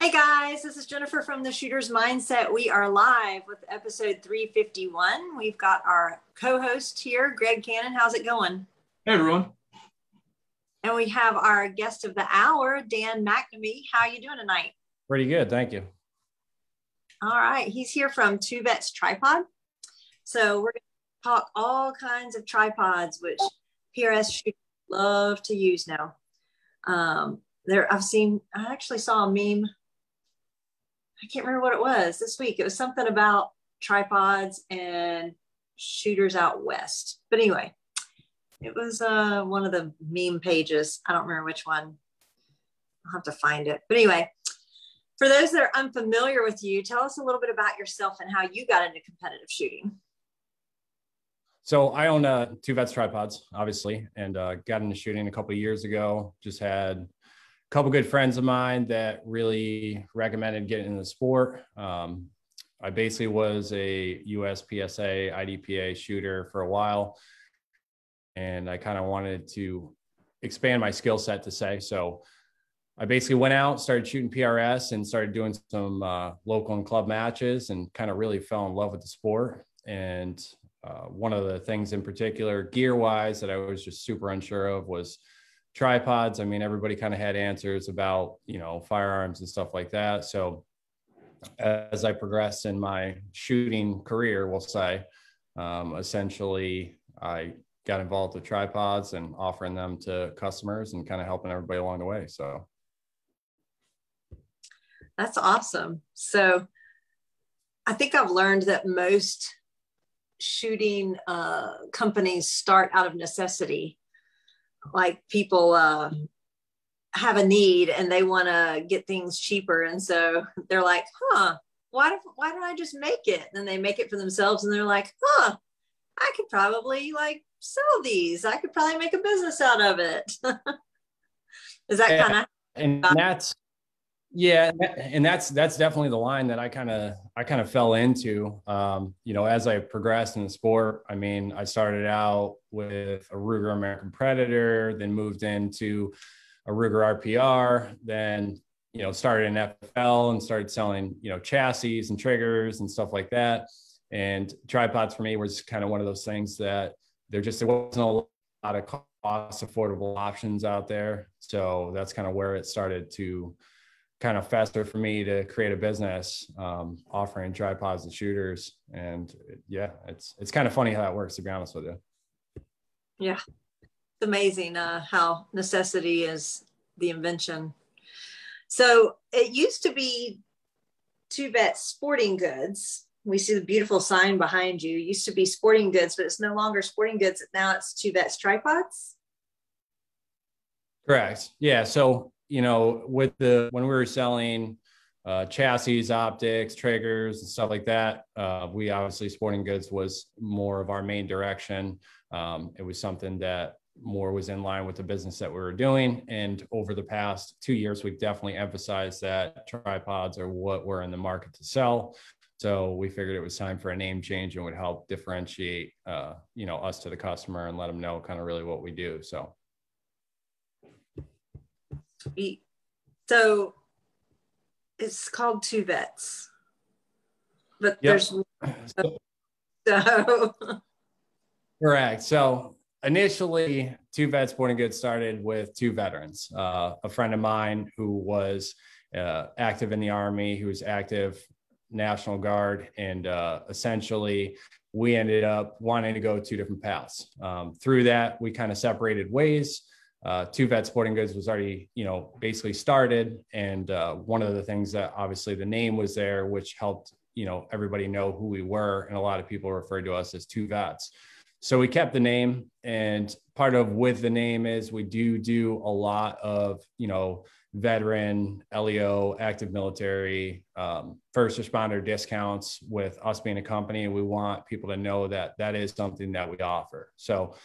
Hey guys, this is Jennifer from the Shooter's Mindset. We are live with episode 351. We've got our co-host here, Greg Cannon. How's it going? Hey everyone. And we have our guest of the hour, Dan McNamee. How are you doing tonight? Pretty good, thank you. All right, he's here from Two Vets Tripod. So we're going to talk all kinds of tripods, which PRS shooters love to use now. I actually saw a meme. I can't remember what it was this week. It was something about tripods and shooters out west. But anyway, it was one of the meme pages. I don't remember which one. I'll have to find it. But anyway, for those that are unfamiliar with you, tell us a little bit about yourself and how you got into competitive shooting. So I own Two Vets Tripods, obviously, and got into shooting a couple of years ago. Just had couple good friends of mine that really recommended getting into the sport. I basically was a USPSA IDPA shooter for a while, and I kind of wanted to expand my skill set to say. So I basically went out, started shooting PRS and started doing some local and club matches and kind of really fell in love with the sport. And one of the things in particular, gear-wise, that I was just super unsure of was tripods. I mean, everybody kind of had answers about, firearms and stuff like that. So as I progressed in my shooting career, we'll say, essentially I got involved with tripods and offering them to customers and kind of helping everybody along the way. So that's awesome. So I think I've learned that most shooting companies start out of necessity. Like people have a need and they want to get things cheaper. And so they're like, why don't I just make it? And then they make it for themselves and they're like, I could probably sell these. I could probably make a business out of it. Is that kind of? And that's, yeah. And that's definitely the line that I kind of fell into, as I progressed in the sport. I mean, I started out with a Ruger American Predator, then moved into a Ruger RPR, then, started in FFL and started selling, chassis and triggers and stuff like that. And tripods for me was kind of one of those things that there wasn't a lot of cost affordable options out there. So that's kind of where it started to kind of fester for me to create a business offering tripods to shooters. And yeah, it's kind of funny how that works, to be honest with you. Yeah, it's amazing how necessity is the invention. So it used to be Two Vets Sporting Goods. We see the beautiful sign behind you. It used to be Sporting Goods, but it's no longer Sporting Goods. Now it's Two Vets Tripods. Correct. Yeah. So when we were selling chassis, optics, triggers, and stuff like that, we obviously Sporting Goods was more of our main direction. It was something that more was in line with the business that we were doing. And over the past 2 years, we've definitely emphasized that tripods are what we're in the market to sell. So we figured it was time for a name change and would help differentiate, us to the customer and let them know kind of really what we do. So. So it's called Two Vets, but Yep. So Correct. So initially, Two Vets Sporting Goods started with two veterans. A friend of mine who was active in the Army, who was active National Guard, and essentially we ended up wanting to go two different paths. Through that, we kind of separated ways. Two Vets Sporting Goods was already, basically started. And one of the things that obviously the name was there, which helped, everybody know who we were. And a lot of people referred to us as Two Vets. So we kept the name, and part of with the name is we do a lot of, veteran, LEO, active military, first responder discounts with us being a company. We want people to know that that is something that we offer. So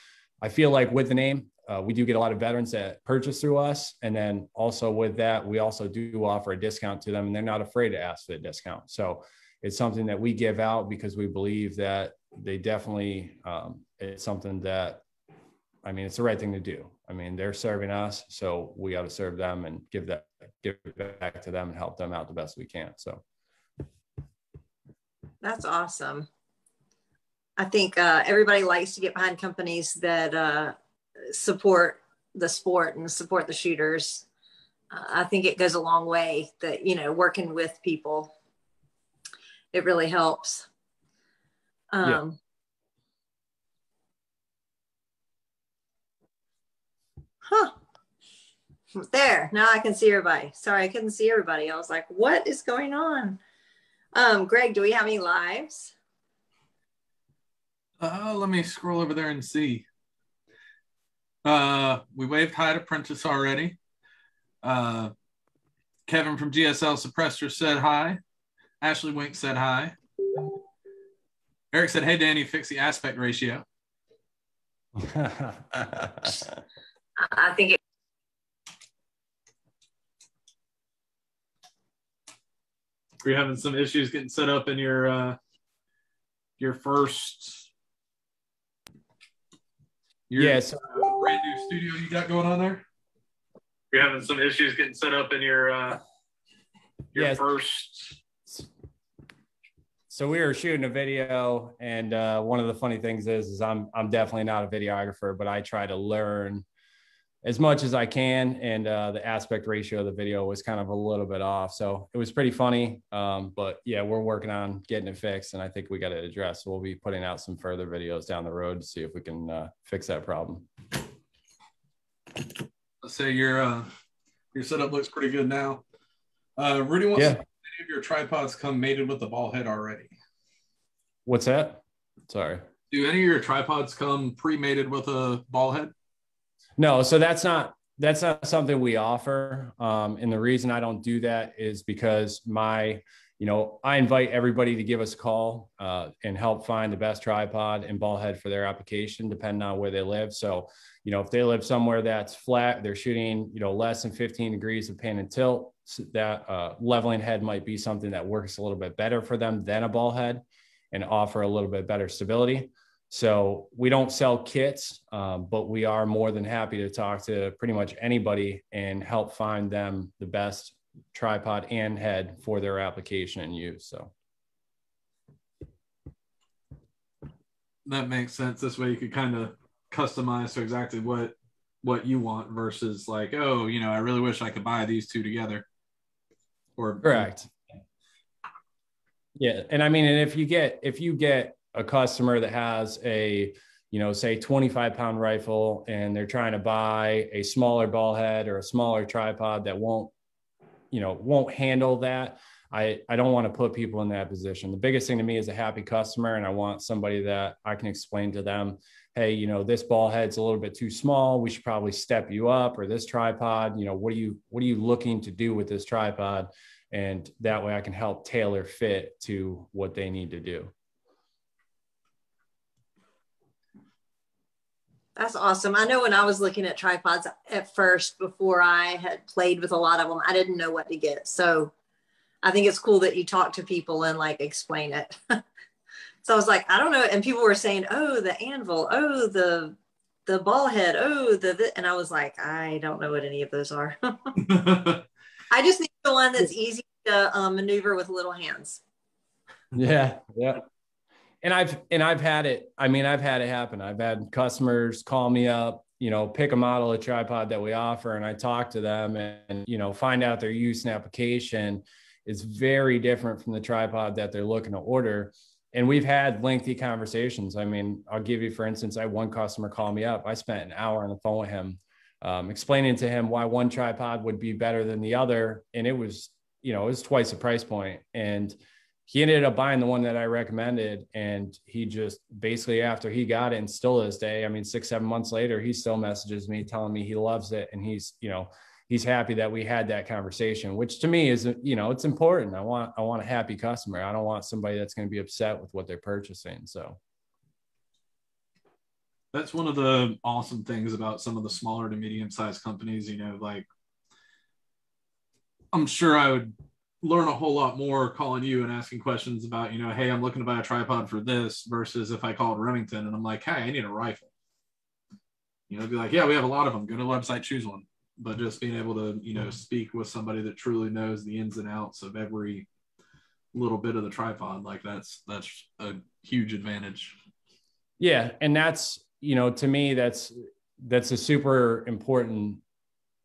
I feel like with the name, we do get a lot of veterans that purchase through us. And then also with that, we also do offer a discount to them, and they're not afraid to ask for the discount. So it's something that we give out because we believe that they definitely, it's something that, it's the right thing to do. They're serving us, so we got to serve them and give give back to them and help them out the best we can. So that's awesome. I think everybody likes to get behind companies that support the sport and support the shooters. I think it goes a long way that, you know, working with people, it really helps. Yeah. Huh. There, now I can see everybody. Sorry, I couldn't see everybody. I was like, what is going on? Greg, do we have any lives? Let me scroll over there and see. We waved hi to Prentice already. Kevin from GSL Suppressor said hi. Ashley Wink said hi. Eric said, hey, Danny, fix the aspect ratio. I think it. You're having some issues getting set up in your first brand new studio you got going on there? You're having some issues getting set up in your first. So we were shooting a video, and one of the funny things is I'm definitely not a videographer, but I try to learn as much as I can, and the aspect ratio of the video was kind of a little bit off. So it was pretty funny, but yeah, we're working on getting it fixed, and I think we got it addressed. So we'll be putting out some further videos down the road to see if we can fix that problem. Let's say your setup looks pretty good now. Rudy wants to know if any of your tripods come mated with the ball head already. What's that? Sorry. Do any of your tripods come pre-mated with a ball head? No, so that's not something we offer. And the reason I don't do that is because I invite everybody to give us a call and help find the best tripod and ball head for their application, depending on where they live. So, if they live somewhere that's flat, they're shooting, less than 15 degrees of pan and tilt, so that leveling head might be something that works a little bit better for them than a ball head and offer a little bit better stability. So we don't sell kits, but we are more than happy to talk to pretty much anybody and help find them the best tripod and head for their application and use. So that makes sense. This way you could kind of customize to exactly what you want versus like, oh, I really wish I could buy these two together. Or correct. Yeah. And I mean, and if you get a customer that has a, say 25-pound rifle and they're trying to buy a smaller ball head or a smaller tripod that won't handle that, I don't want to put people in that position. The biggest thing to me is a happy customer, and I want somebody that I can explain to them, hey, this ball head's a little bit too small. We should probably step you up, or this tripod, what are you looking to do with this tripod? And that way I can help tailor fit to what they need to do. That's awesome. I know when I was looking at tripods at first, before I had played with a lot of them, I didn't know what to get. So I think it's cool that you talk to people and like explain it. So I was like, I don't know. And people were saying, oh, the anvil, oh, the ball head, oh, and I was like, I don't know what any of those are. I just need the one that's easy to maneuver with little hands. Yeah. Yeah. And I've had it. I mean, I've had it happen. I've had customers call me up, pick a model of tripod that we offer, and I talk to them and find out their use and application is very different from the tripod that they're looking to order. And we've had lengthy conversations. I mean, I'll give you, for instance, I had one customer call me up. I spent an hour on the phone with him, explaining to him why one tripod would be better than the other. And it was twice the price point. And he ended up buying the one that I recommended. And he just basically, after he got it, and still to this day, I mean, 6-7 months later, he still messages me telling me he loves it. And he's happy that we had that conversation, which to me is, it's important. I want a happy customer. I don't want somebody that's going to be upset with what they're purchasing. So that's one of the awesome things about some of the smaller to medium-sized companies, like I'm sure I would learn a whole lot more calling you and asking questions about, hey, I'm looking to buy a tripod for this, versus if I called Remington and I'm like, hey, I need a rifle. Be like, yeah, we have a lot of them. Go to the website, choose one. but just being able to, you know, speak with somebody that truly knows the ins and outs of every little bit of the tripod, like that's a huge advantage. Yeah. And that's, you know, to me, that's a super important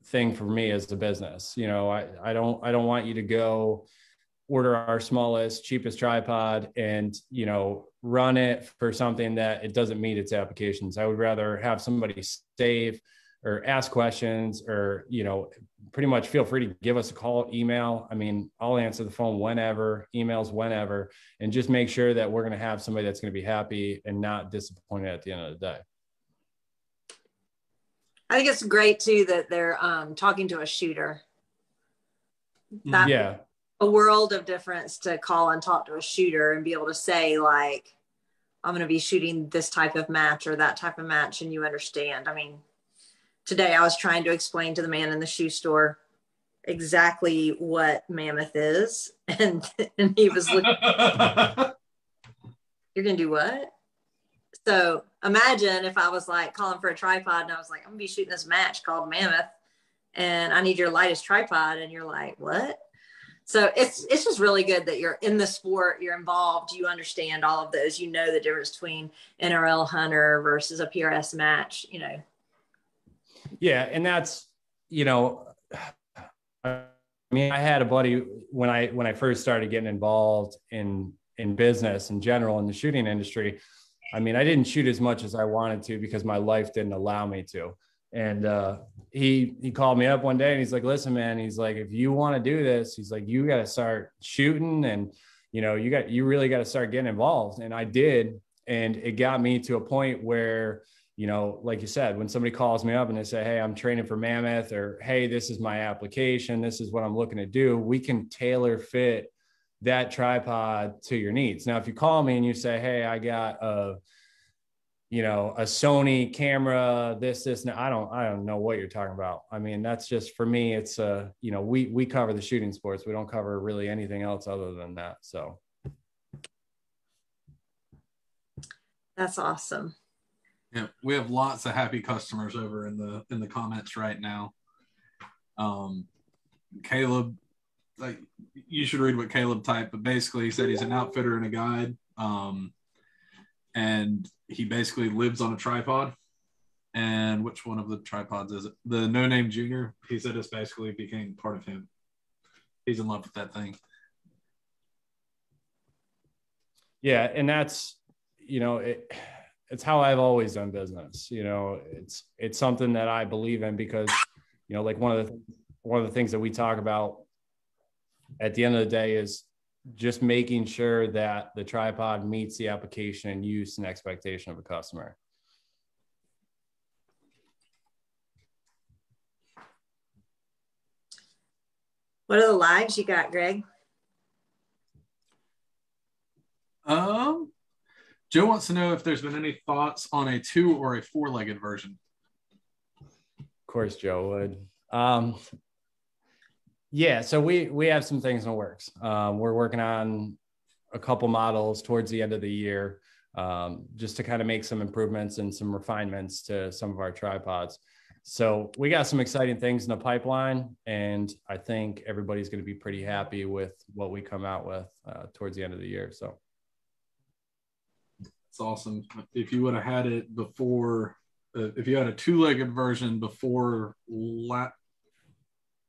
thing for me as a business. You know, I don't want you to go order our smallest, cheapest tripod and, you know, run it for something that it doesn't meet its applications. I would rather have somebody save or ask questions, or, you know, pretty much feel free to give us a call, email. I mean, I'll answer the phone whenever, emails whenever, and just make sure that we're going to have somebody that's going to be happy and not disappointed at the end of the day. I think it's great too that they're talking to a shooter. That yeah. A world of difference to call and talk to a shooter and be able to say, like, I'm going to be shooting this type of match or that type of match, and you understand. I mean, today I was trying to explain to the man in the shoe store exactly what Mammoth is, and he was looking, you're going to do what? So imagine if I was like calling for a tripod and I was like, I'm going to be shooting this match called Mammoth and I need your lightest tripod. And you're like, what? So it's just really good that you're in the sport, you're involved, you understand all of those, you know the difference between NRL hunter versus a PRS match, you know. Yeah. And that's, you know, I mean, I had a buddy when I first started getting involved in business in general, in the shooting industry. I mean, I didn't shoot as much as I wanted to because my life didn't allow me to. And he called me up one day and he's like, listen, man, he's like, if you want to do this, he's like, you got to start shooting and, you know, you really got to start getting involved. And I did. And it got me to a point where, you know, like you said, when somebody calls me up and they say, hey, I'm training for Mammoth, or, hey, this is my application, this is what I'm looking to do, we can tailor fit that tripod to your needs. Now, if you call me and you say, hey, I got a Sony camera, this, no, I don't know what you're talking about. I mean, that's just, for me, it's you know, we cover the shooting sports. We don't cover really anything else other than that. So. That's awesome. Yeah. We have lots of happy customers over in the comments right now. Caleb, like, you should read what Caleb typed, but basically he said he's an outfitter and a guide. And he basically lives on a tripod. And which one of the tripods is it? The No Name Junior. He said it's basically became part of him. He's in love with that thing. Yeah. And that's, you know, it's how I've always done business. You know, it's something that I believe in because, you know, like one of the things that we talk about at the end of the day is just making sure that the tripod meets the application and use and expectation of a customer. What are the lives you got, Greg? Joe wants to know if there's been any thoughts on a 2 or a 4-legged version. Of course, Joe would. Yeah, so we have some things in the works. We're working on a couple models towards the end of the year, just to kind of make some improvements and some refinements to some of our tripods. So we got some exciting things in the pipeline, and I think everybody's going to be pretty happy with what we come out with towards the end of the year. So it's awesome. If you would have had it before, if you had a 2-legged version before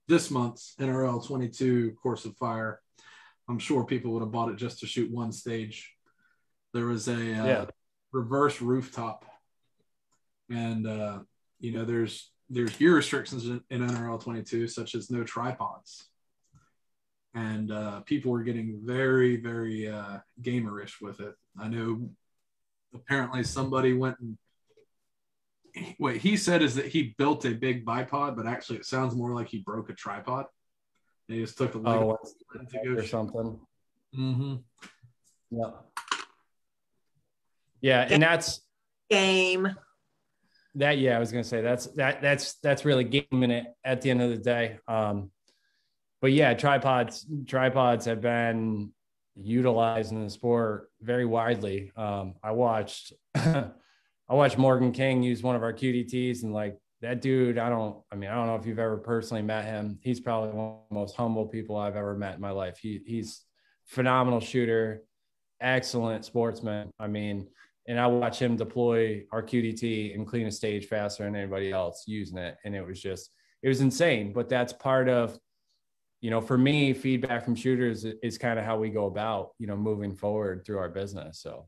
this month's NRL 22 Course of Fire, I'm sure people would have bought it just to shoot one stage. There was a reverse rooftop, and you know, there's gear restrictions in NRL 22, such as no tripods, and people were getting very, very gamerish with it. I know apparently somebody went and what he said is that he built a big bipod, but actually it sounds more like he broke a tripod. He just took a leg to go or something. Mm-hmm. Yeah. Yeah, and that's game. That, yeah, I was gonna say that's really gaming it at the end of the day. But yeah, tripods have been utilized in the sport very widely. I watched Morgan King use one of our QDTs and like that dude, I don't know if you've ever personally met him. He's probably one of the most humble people I've ever met in my life. He's phenomenal shooter, excellent sportsman. I mean, and I watch him deploy our QDT and clean a stage faster than anybody else using it. And it was insane. But that's part of, for me, feedback from shooters is kind of how we go about, moving forward through our business. So.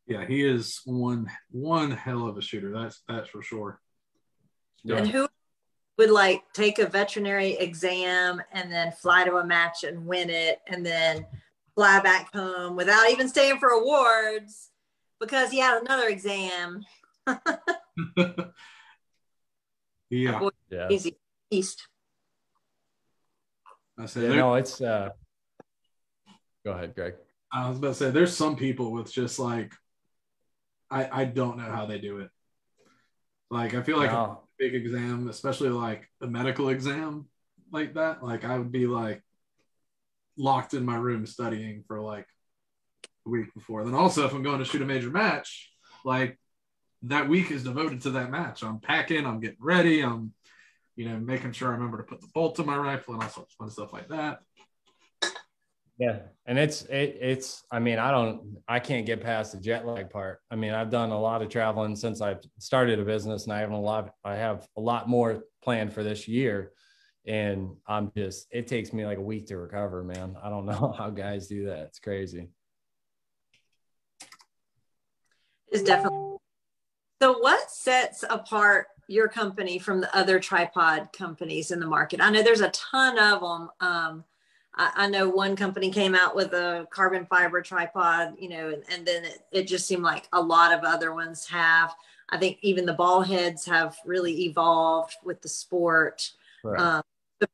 Yeah, he is one hell of a shooter. That's for sure. Yeah. And who would like take a veterinary exam and then fly to a match and win it and then fly back home without even staying for awards because he had another exam? Yeah. Easy east. I said, no, it's go ahead, Greg. I was about to say there's some people with just like I don't know how they do it. Like I feel like a big exam, especially like a medical exam like that, like I would be like locked in my room studying for like a week before. Then also if I'm going to shoot a major match, like that week is devoted to that match. I'm packing, I'm getting ready, I'm making sure I remember to put the bolt to my rifle and all sorts of fun stuff like that. Yeah. And it's, I can't get past the jet lag part. I mean, I've done a lot of traveling since I've started a business and I have a lot more planned for this year. And it takes me like a week to recover, man. I don't know how guys do that. It's crazy. It's definitely. So what sets apart your company from the other tripod companies in the market? I know there's a ton of them. I know one company came out with a carbon fiber tripod, and then it just seemed like a lot of other ones have. I think even the ball heads have really evolved with the sport, right.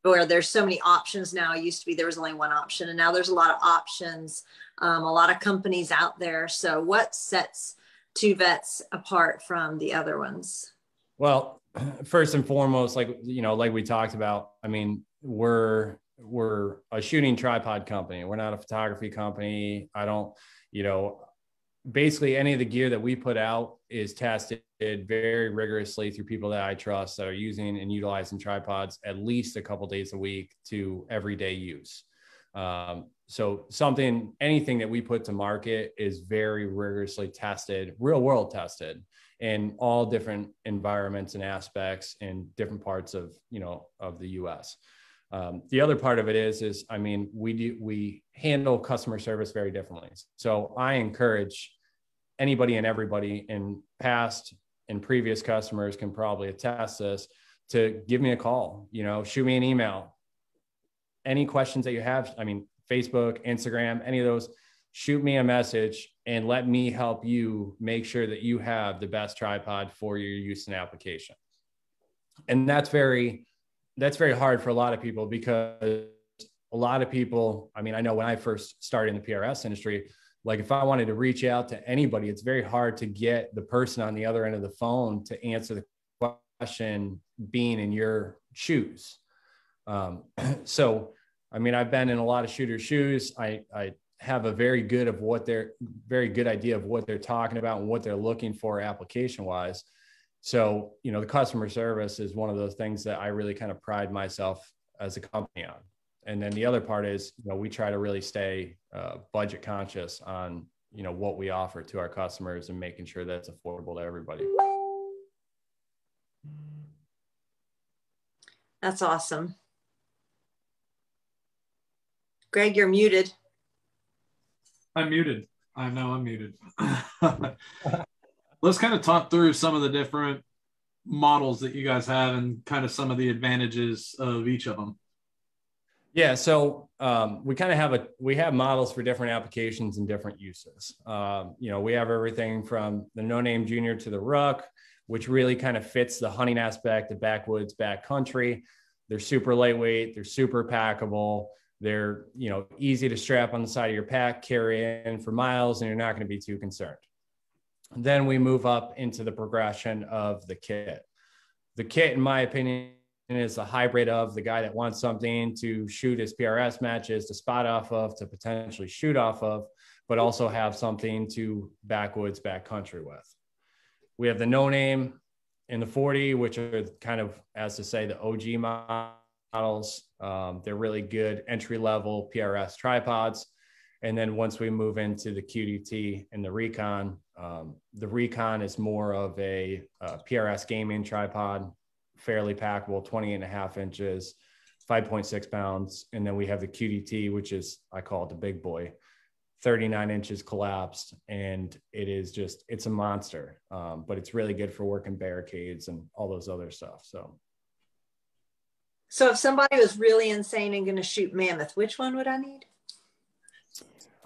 Where there's so many options now. It used to be there was only one option, and now there's a lot of options, a lot of companies out there. So what sets Two Vets apart from the other ones? Well, first and foremost, like we talked about, I mean, we're a shooting tripod company. We're not a photography company. I don't, basically any of the gear that we put out is tested very rigorously through people that I trust that are using and utilizing tripods at least a couple days a week to everyday use. So anything that we put to market is very rigorously tested, real world tested in all different environments and aspects in different parts of, of the US. The other part of it is, we handle customer service very differently. So I encourage anybody and everybody in past and previous customers can probably attest this to give me a call, shoot me an email, any questions that you have. Facebook, Instagram, any of those, shoot me a message and let me help you make sure that you have the best tripod for your use and application. And that's very hard for a lot of people because a lot of people, I know when I first started in the PRS industry, like if I wanted to reach out to anybody, it's very hard to get the person on the other end of the phone to answer the question being in your shoes. So, I've been in a lot of shooters' shoes. I have a very good idea of what they're talking about and what they're looking for application wise. So, the customer service is one of those things that I really kind of pride myself as a company on. And then the other part is, we try to really stay budget conscious on, what we offer to our customers and making sure that it's affordable to everybody. That's awesome. Greg, you're muted. I'm muted. I know I'm muted. Let's kind of talk through some of the different models that you guys have and kind of some of the advantages of each of them. Yeah. So we have models for different applications and different uses. We have everything from the No Name Junior to the Rook, which really kind of fits the hunting aspect of backwoods, backcountry. They're super lightweight. They're super packable. They're, easy to strap on the side of your pack, carry in for miles, and you're not going to be too concerned. Then we move up into the progression of the kit. The kit, in my opinion, is a hybrid of the guy that wants something to shoot his PRS matches, to spot off of, to potentially shoot off of, but also have something to backwoods, backcountry with. We have the No Name and the 40, which are kind of, as to say, the OG models. They're really good entry-level PRS tripods. And then once we move into the QDT and the Recon is more of a PRS gaming tripod, fairly packable, 20.5 inches, 5.6 pounds. And then we have the QDT, which is, I call it the big boy, 39 inches collapsed. And it's a monster, but it's really good for working barricades and all those other stuff. So if somebody was really insane and going to shoot mammoth, which one would I need?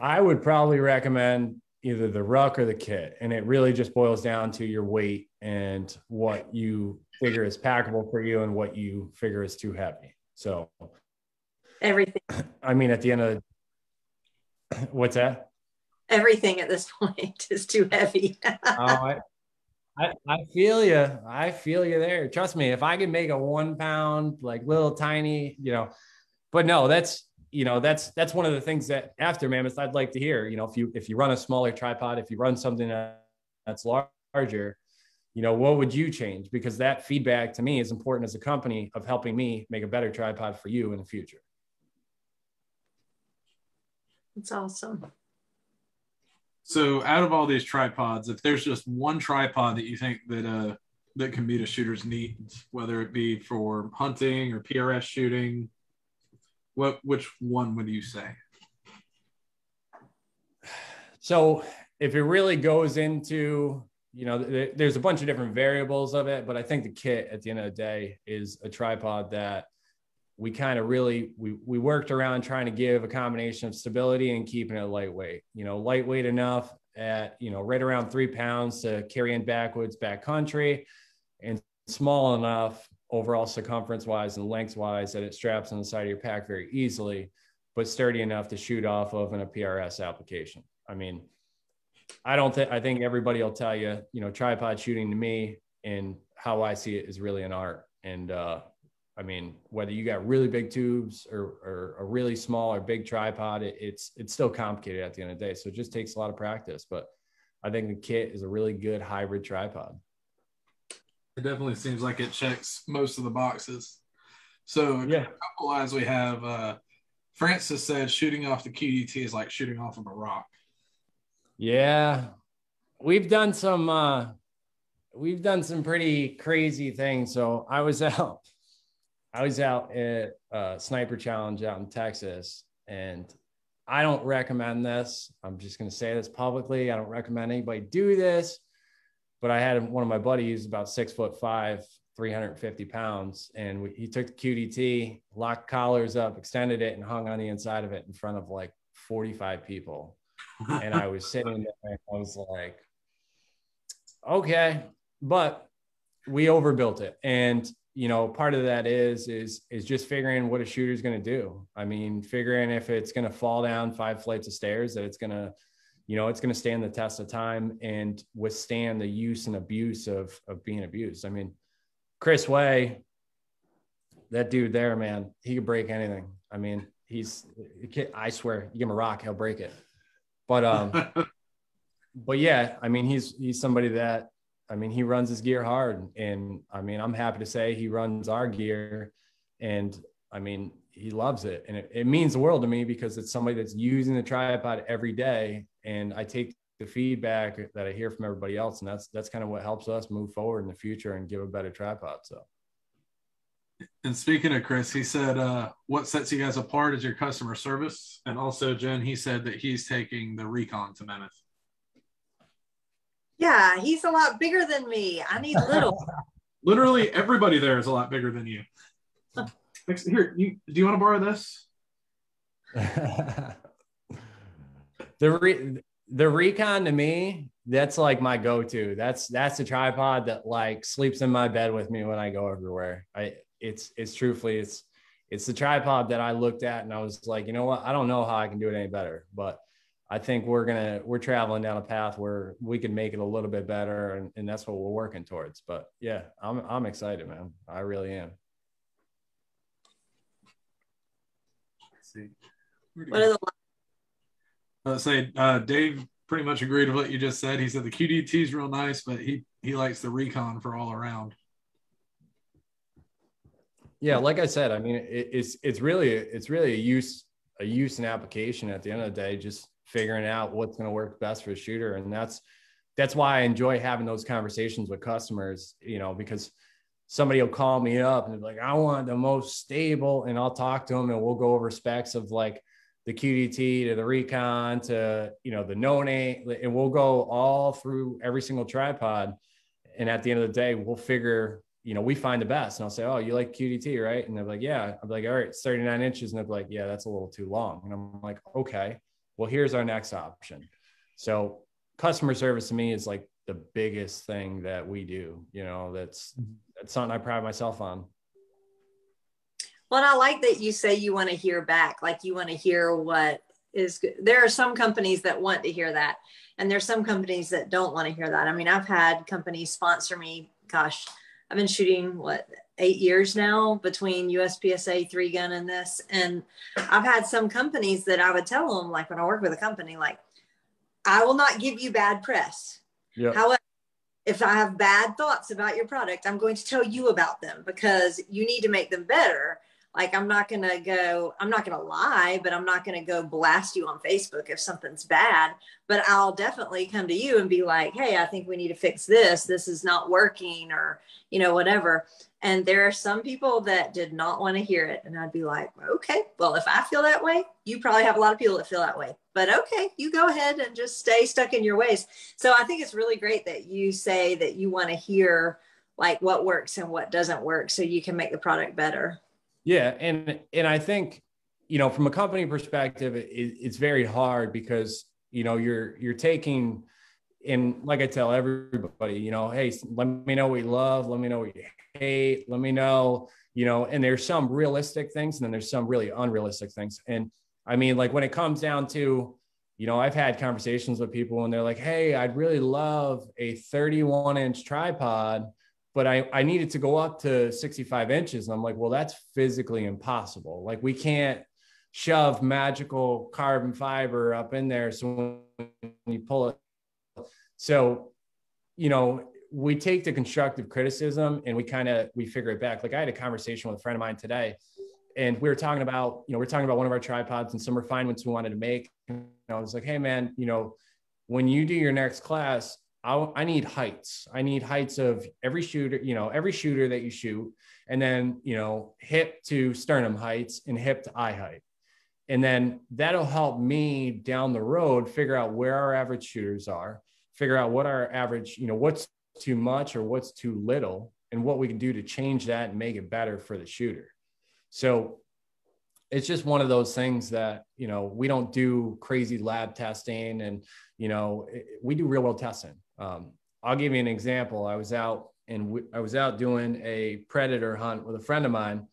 I would probably recommend either the ruck or the kit. And it really just boils down to your weight and what you figure is packable for you and what you figure is too heavy. So everything. I mean, at the end of what's that? Everything at this point is too heavy. I feel you. I feel you there. Trust me, if I could make a 1 pound, like little tiny, but no, that's one of the things that after Mammoth, I'd like to hear, if you run a smaller tripod, if you run something that's larger, what would you change? Because that feedback to me is important as a company of helping me make a better tripod for you in the future. It's awesome. So out of all these tripods, if there's just one tripod that you think that can meet a shooter's needs, whether it be for hunting or PRS shooting, which one would you say? So if it really goes into, there's a bunch of different variables of it, but I think the kit at the end of the day is a tripod that we kind of really, we worked around trying to give a combination of stability and keeping it lightweight, lightweight enough at, right around 3 pounds to carry in backwoods, backcountry, and small enough overall circumference wise and length wise that it straps on the side of your pack very easily, but sturdy enough to shoot off of in a PRS application. I mean, I think everybody will tell you, tripod shooting to me and how I see it is really an art. And, I mean, whether you got really big tubes or a really small or big tripod, it's still complicated at the end of the day. So it just takes a lot of practice, but I think the kit is a really good hybrid tripod. It definitely seems like it checks most of the boxes. So yeah, a couple lines we have, Francis said shooting off the QDT is like shooting off of a rock. Yeah, we've done some pretty crazy things. So I was out at a sniper challenge out in Texas, and I don't recommend this. I'm just going to say this publicly. I don't recommend anybody do this, but I had one of my buddies about 6'5", 350 pounds. And he took the QDT, locked collars up, extended it, and hung on the inside of it in front of like 45 people. And I was sitting there and I was like, okay, but we overbuilt it. And part of that is just figuring what a shooter's going to do. I mean, figuring if it's going to fall down 5 flights of stairs, that it's going to, it's going to stand the test of time and withstand the use and abuse of being abused. I mean, Chris Way, that dude there, man, he could break anything. I mean, I swear, you give him a rock, he'll break it. But, but yeah, I mean, he's somebody that, I mean, he runs his gear hard, and I mean, I'm happy to say he runs our gear, and I mean, he loves it. And it means the world to me because it's somebody that's using the tripod every day. And I take the feedback that I hear from everybody else. And that's kind of what helps us move forward in the future and give a better tripod. So. And speaking of Chris, he said, what sets you guys apart is your customer service. And also, Jen, he said that he's taking the Recon to Mammoth. Yeah, he's a lot bigger than me. I need little. Literally everybody there is a lot bigger than you. Here, do you want to borrow this? The Recon to me, that's like my go-to. That's the tripod that like sleeps in my bed with me when I go everywhere. It's truthfully, it's the tripod that I looked at and I was like, you know what? I don't know how I can do it any better, but I think we're traveling down a path where we can make it a little bit better, and that's what we're working towards. But yeah, I'm excited, man. I really am. Let's see. What are the Dave pretty much agreed with what you just said. He said the QDT is real nice, but he likes the Recon for all around. Yeah, like I said, I mean, it's really a use and application at the end of the day, just figuring out what's going to work best for the shooter. And that's why I enjoy having those conversations with customers, you know, because somebody will call me up and be like, I want the most stable, and I'll talk to them and we'll go over specs of like the QDT to the Recon to, you know, the no-name, and we'll go all through every single tripod. And at the end of the day, we'll figure, you know, we find the best. And I'll say, oh, you like QDT, right? And they're like, yeah. I'm like, all right, it's 39 inches. And they're like, yeah, that's a little too long. And I'm like, okay, well, here's our next option. So customer service to me is like the biggest thing that we do. You know, that's something I pride myself on. Well, and I like that you say you want to hear back, like you want to hear what is good. There are some companies that want to hear that, and there's some companies that don't want to hear that. I mean, I've had companies sponsor me. Gosh, I've been shooting 8 years now between USPSA 3-gun and this. And I've had some companies that I would tell them, like when I work with a company, like, I will not give you bad press. Yep. However, if I have bad thoughts about your product, I'm going to tell you about them because you need to make them better. Like, I'm not going to lie, but I'm not going to go blast you on Facebook if something's bad, but I'll definitely come to you and be like, hey, I think we need to fix this. This is not working, or, you know, whatever. And there are some people that did not want to hear it. And I'd be like, okay, well, if I feel that way, you probably have a lot of people that feel that way, but okay, you go ahead and just stay stuck in your ways. So I think it's really great that you say that you want to hear like what works and what doesn't work so you can make the product better. Yeah. And I think, you know, from a company perspective, it's very hard because, you know, you're taking, and like I tell everybody, you know, hey, let me know what you love. Let me know what you hate. Let me know, you know, and there's some realistic things and then there's some really unrealistic things. And I mean, like when it comes down to, you know, I've had conversations with people and they're like, hey, I'd really love a 31-inch tripod, but I needed to go up to 65 inches. And I'm like, well, that's physically impossible. Like, we can't shove magical carbon fiber up in there. So when you pull it, so, you know, we take the constructive criticism and we figure it back. Like, I had a conversation with a friend of mine today, and we were talking about one of our tripods and some refinements we wanted to make. And I was like, hey man, you know, when you do your next class, I need heights. I need heights of every shooter that you shoot. And then, you know, hip to sternum heights and hip to eye height. And then that'll help me down the road figure out where our average shooters are, figure out what our average, you know, what's too much or what's too little, and what we can do to change that and make it better for the shooter. So it's just one of those things that, you know, we don't do crazy lab testing, and, you know, we do real world testing. I'll give you an example. I was out doing a predator hunt with a friend of mine.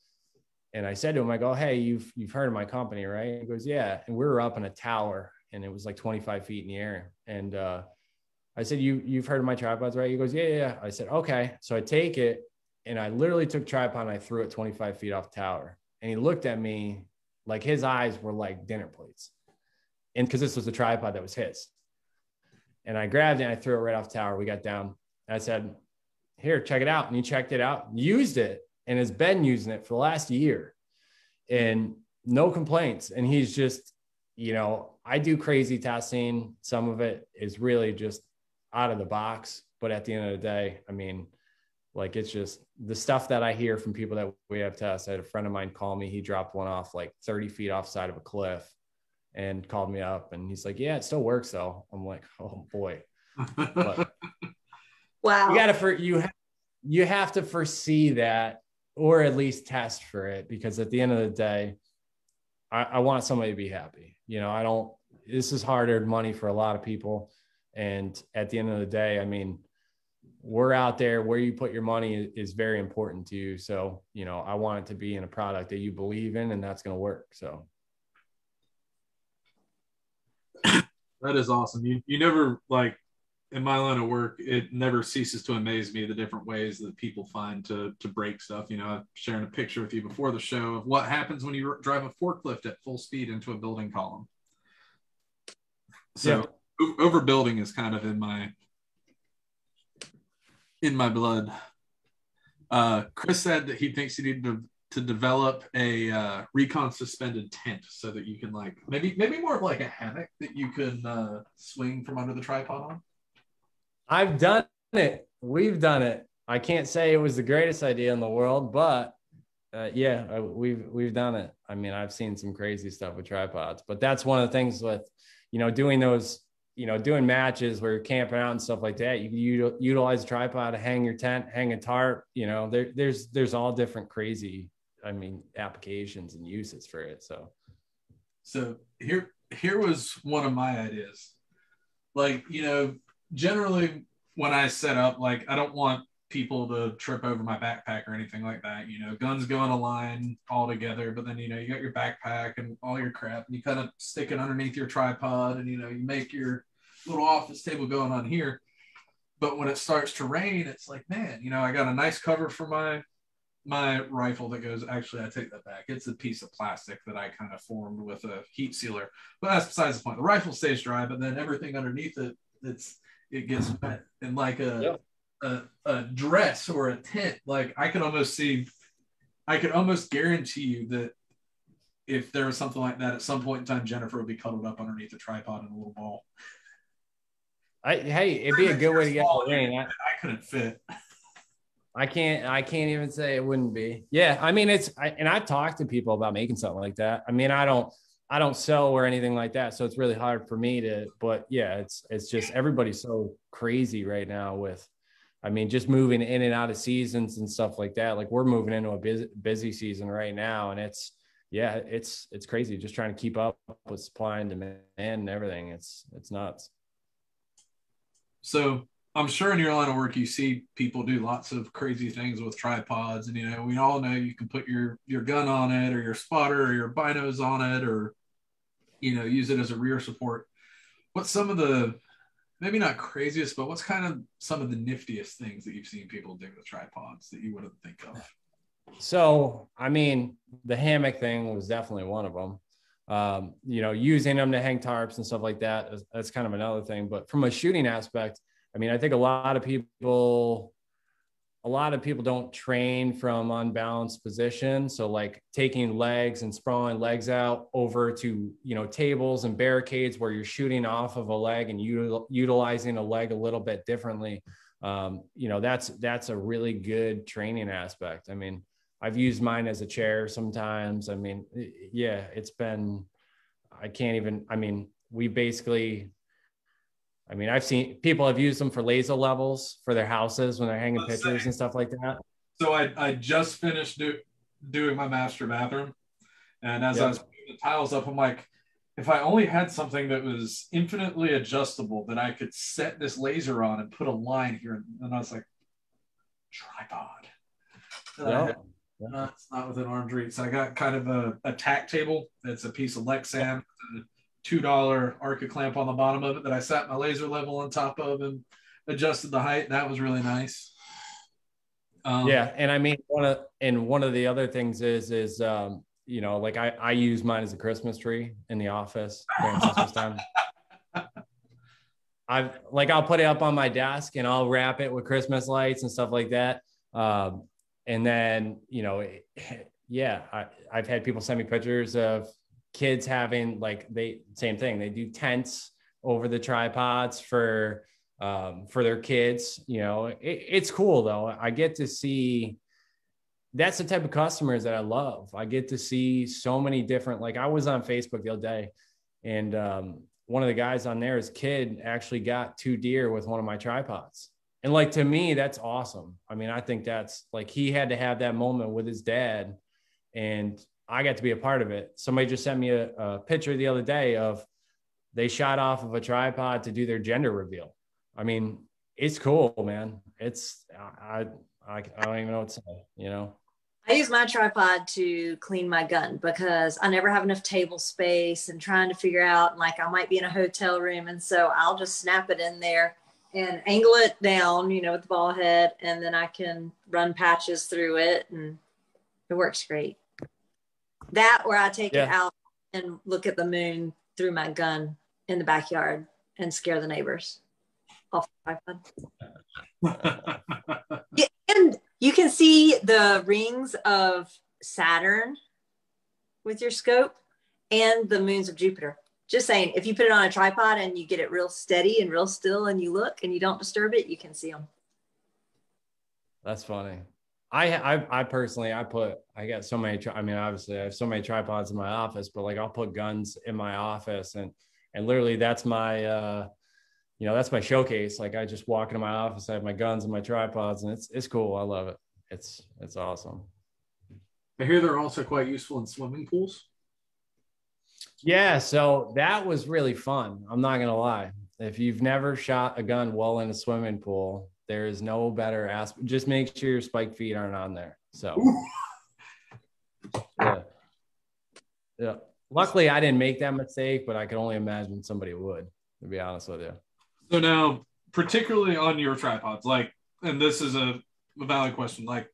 And I said to him, I go, hey, you've heard of my company, right? He goes, yeah. And we were up in a tower and it was like 25 feet in the air. And I said, you've heard of my tripods, right? He goes, yeah. I said, okay. So I take it and I literally took tripod and I threw it 25 feet off the tower. And he looked at me like his eyes were like dinner plates. And because this was the tripod that was his. And I grabbed it and I threw it right off the tower. We got down. And I said, here, check it out. And he checked it out, used it, and has been using it for the last year and no complaints. And he's just, you know, I do crazy testing. Some of it is really just out of the box. But at the end of the day, I mean, like, it's just the stuff that I hear from people that we have tests. I had a friend of mine call me. He dropped one off like 30 feet off side of a cliff and called me up. And he's like, yeah, it still works though. I'm like, oh boy. But wow. You have to foresee that, or at least test for it, because at the end of the day, I want somebody to be happy. You know, this is hard-earned money for a lot of people. And at the end of the day, I mean, we're out there, where you put your money is very important to you. So, you know, I want it to be in a product that you believe in, and that's going to work. So. That is awesome. You never, like, in my line of work, it never ceases to amaze me the different ways that people find to break stuff. You know, I'm sharing a picture with you before the show of what happens when you drive a forklift at full speed into a building column. So overbuilding is kind of in my blood. Chris said that he thinks you need to develop a recon suspended tent so that you can like maybe more of like a hammock that you can swing from under the tripod on. I've done it. We've done it. I can't say it was the greatest idea in the world, but we've done it. I mean, I've seen some crazy stuff with tripods, but that's one of the things with, doing those, doing matches where you're camping out and stuff like that. You utilize a tripod to hang your tent, hang a tarp. There's all different crazy, applications and uses for it. So here was one of my ideas. Like, generally when I set up, like, I don't want people to trip over my backpack or anything like that. Guns go in a line all together, but then, you got your backpack and all your crap and you kind of stick it underneath your tripod and, you make your little office table going on here. But when it starts to rain, it's like, man, I got a nice cover for my rifle that goes, actually, I take that back. It's a piece of plastic that I kind of formed with a heat sealer, but that's besides the point. The rifle stays dry, but then everything underneath it, it gets wet. And like a dress or a tent, like I could almost guarantee you that if there was something like that at some point in time, Jennifer would be cuddled up underneath a tripod in a little ball. Hey, it'd be a good way to get out of the rain. I couldn't fit. I can't even say it wouldn't be. Yeah. I've talked to people about making something like that. I don't sell or anything like that. So it's really hard for me but yeah, it's just, everybody's so crazy right now with, just moving in and out of seasons and stuff like that. Like we're moving into a busy season right now. And it's crazy. Just trying to keep up with supply and demand and everything. It's nuts. So I'm sure in your line of work, you see people do lots of crazy things with tripods. And, we all know you can put your gun on it or your spotter or your binos on it or, use it as a rear support. What's some of the, maybe not craziest, but what's kind of some of the niftiest things that you've seen people do with tripods that you wouldn't think of? So, the hammock thing was definitely one of them. Using them to hang tarps and stuff like that, that's kind of another thing. But from a shooting aspect, I think a lot of people don't train from unbalanced position. So like taking legs and sprawling legs out over to, tables and barricades where you're shooting off of a leg and utilizing a leg a little bit differently. That's a really good training aspect. I've used mine as a chair sometimes. It's been, we basically, I've seen people have used them for laser levels for their houses when they're hanging pictures and stuff like that. So I just finished doing my master bathroom. And as I was putting the tiles up, I'm like, if I only had something that was infinitely adjustable that I could set this laser on and put a line here. And I was like, tripod. It's not within arm's reach. So I got kind of a tack table. That's a piece of Lexan, $2 Arca clamp on the bottom of it that I sat my laser level on top of and adjusted the height. That was really nice. And one of the other things is like I use mine as a Christmas tree in the office during Christmas time. I'll put it up on my desk and I'll wrap it with Christmas lights and stuff like that. And then, I've had people send me pictures of kids having same thing. They do tents over the tripods for their kids. It's cool though. I get to see, that's the type of customers that I love. I get to see so many different, I was on Facebook the other day and one of the guys on there, his kid actually got 2 deer with one of my tripods. And to me, that's awesome. I think that's he had to have that moment with his dad and I got to be a part of it. Somebody just sent me a picture the other day of they shot off of a tripod to do their gender reveal. It's cool, man. I don't even know what to say, I use my tripod to clean my gun because I never have enough table space and trying to figure out, I might be in a hotel room. And so I'll just snap it in there and angle it down, with the ball head. And then I can run patches through it and it works great. That or I take it out and look at the moon through my gun in the backyard and scare the neighbors off the tripod. Yeah, and you can see the rings of Saturn with your scope and the moons of Jupiter. Just saying, if you put it on a tripod and you get it real steady and real still and you look and you don't disturb it, you can see them. That's funny. I personally, I got so many, I mean, obviously I have so many tripods in my office, but like I'll put guns in my office and literally that's my, that's my showcase. Like I just walk into my office, I have my guns and my tripods and it's cool. I love it. It's awesome. I hear they're also quite useful in swimming pools. Yeah, so that was really fun. I'm not gonna lie. If you've never shot a gun well in a swimming pool, there is no better aspect. Just make sure your spike feet aren't on there. So, yeah. Luckily, I didn't make that mistake, but I can only imagine somebody would. To be honest with you. So now, particularly on your tripods, like, and this is a valid question, like,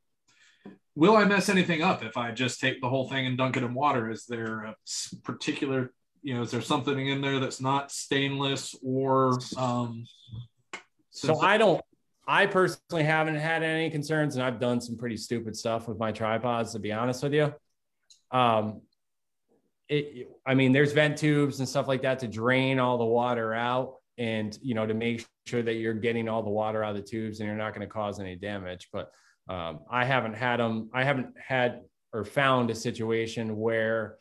will I mess anything up if I just take the whole thing and dunk it in water? Is there a particular, is there something in there that's not stainless or? So I personally haven't had any concerns, and I've done some pretty stupid stuff with my tripods, to be honest with you. I mean, there's vent tubes and stuff like that to drain all the water out and, to make sure that you're getting all the water out of the tubes and you're not going to cause any damage. But I haven't had or found a situation where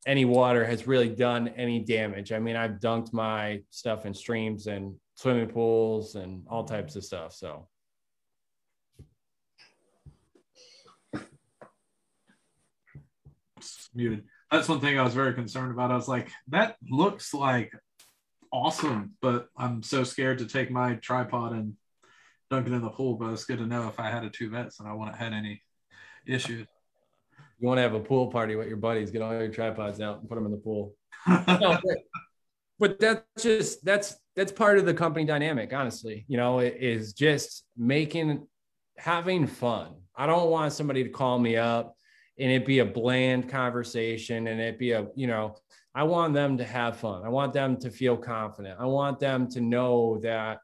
any water has really done any damage. I mean, I've dunked my stuff in streams and swimming pools and all types of stuff. So. Muted. That's one thing I was very concerned about. I was like, that looks like awesome, but I'm so scared to take my tripod and dunk it in the pool. But it's good to know if I had a two vets and I wouldn't have had any issues. You want to have a pool party with your buddies, get all your tripods out and put them in the pool. No, but that's part of the company dynamic, honestly. It is just having fun. I don't want somebody to call me up and it be a bland conversation and it be I want them to have fun. I want them to feel confident. I want them to know that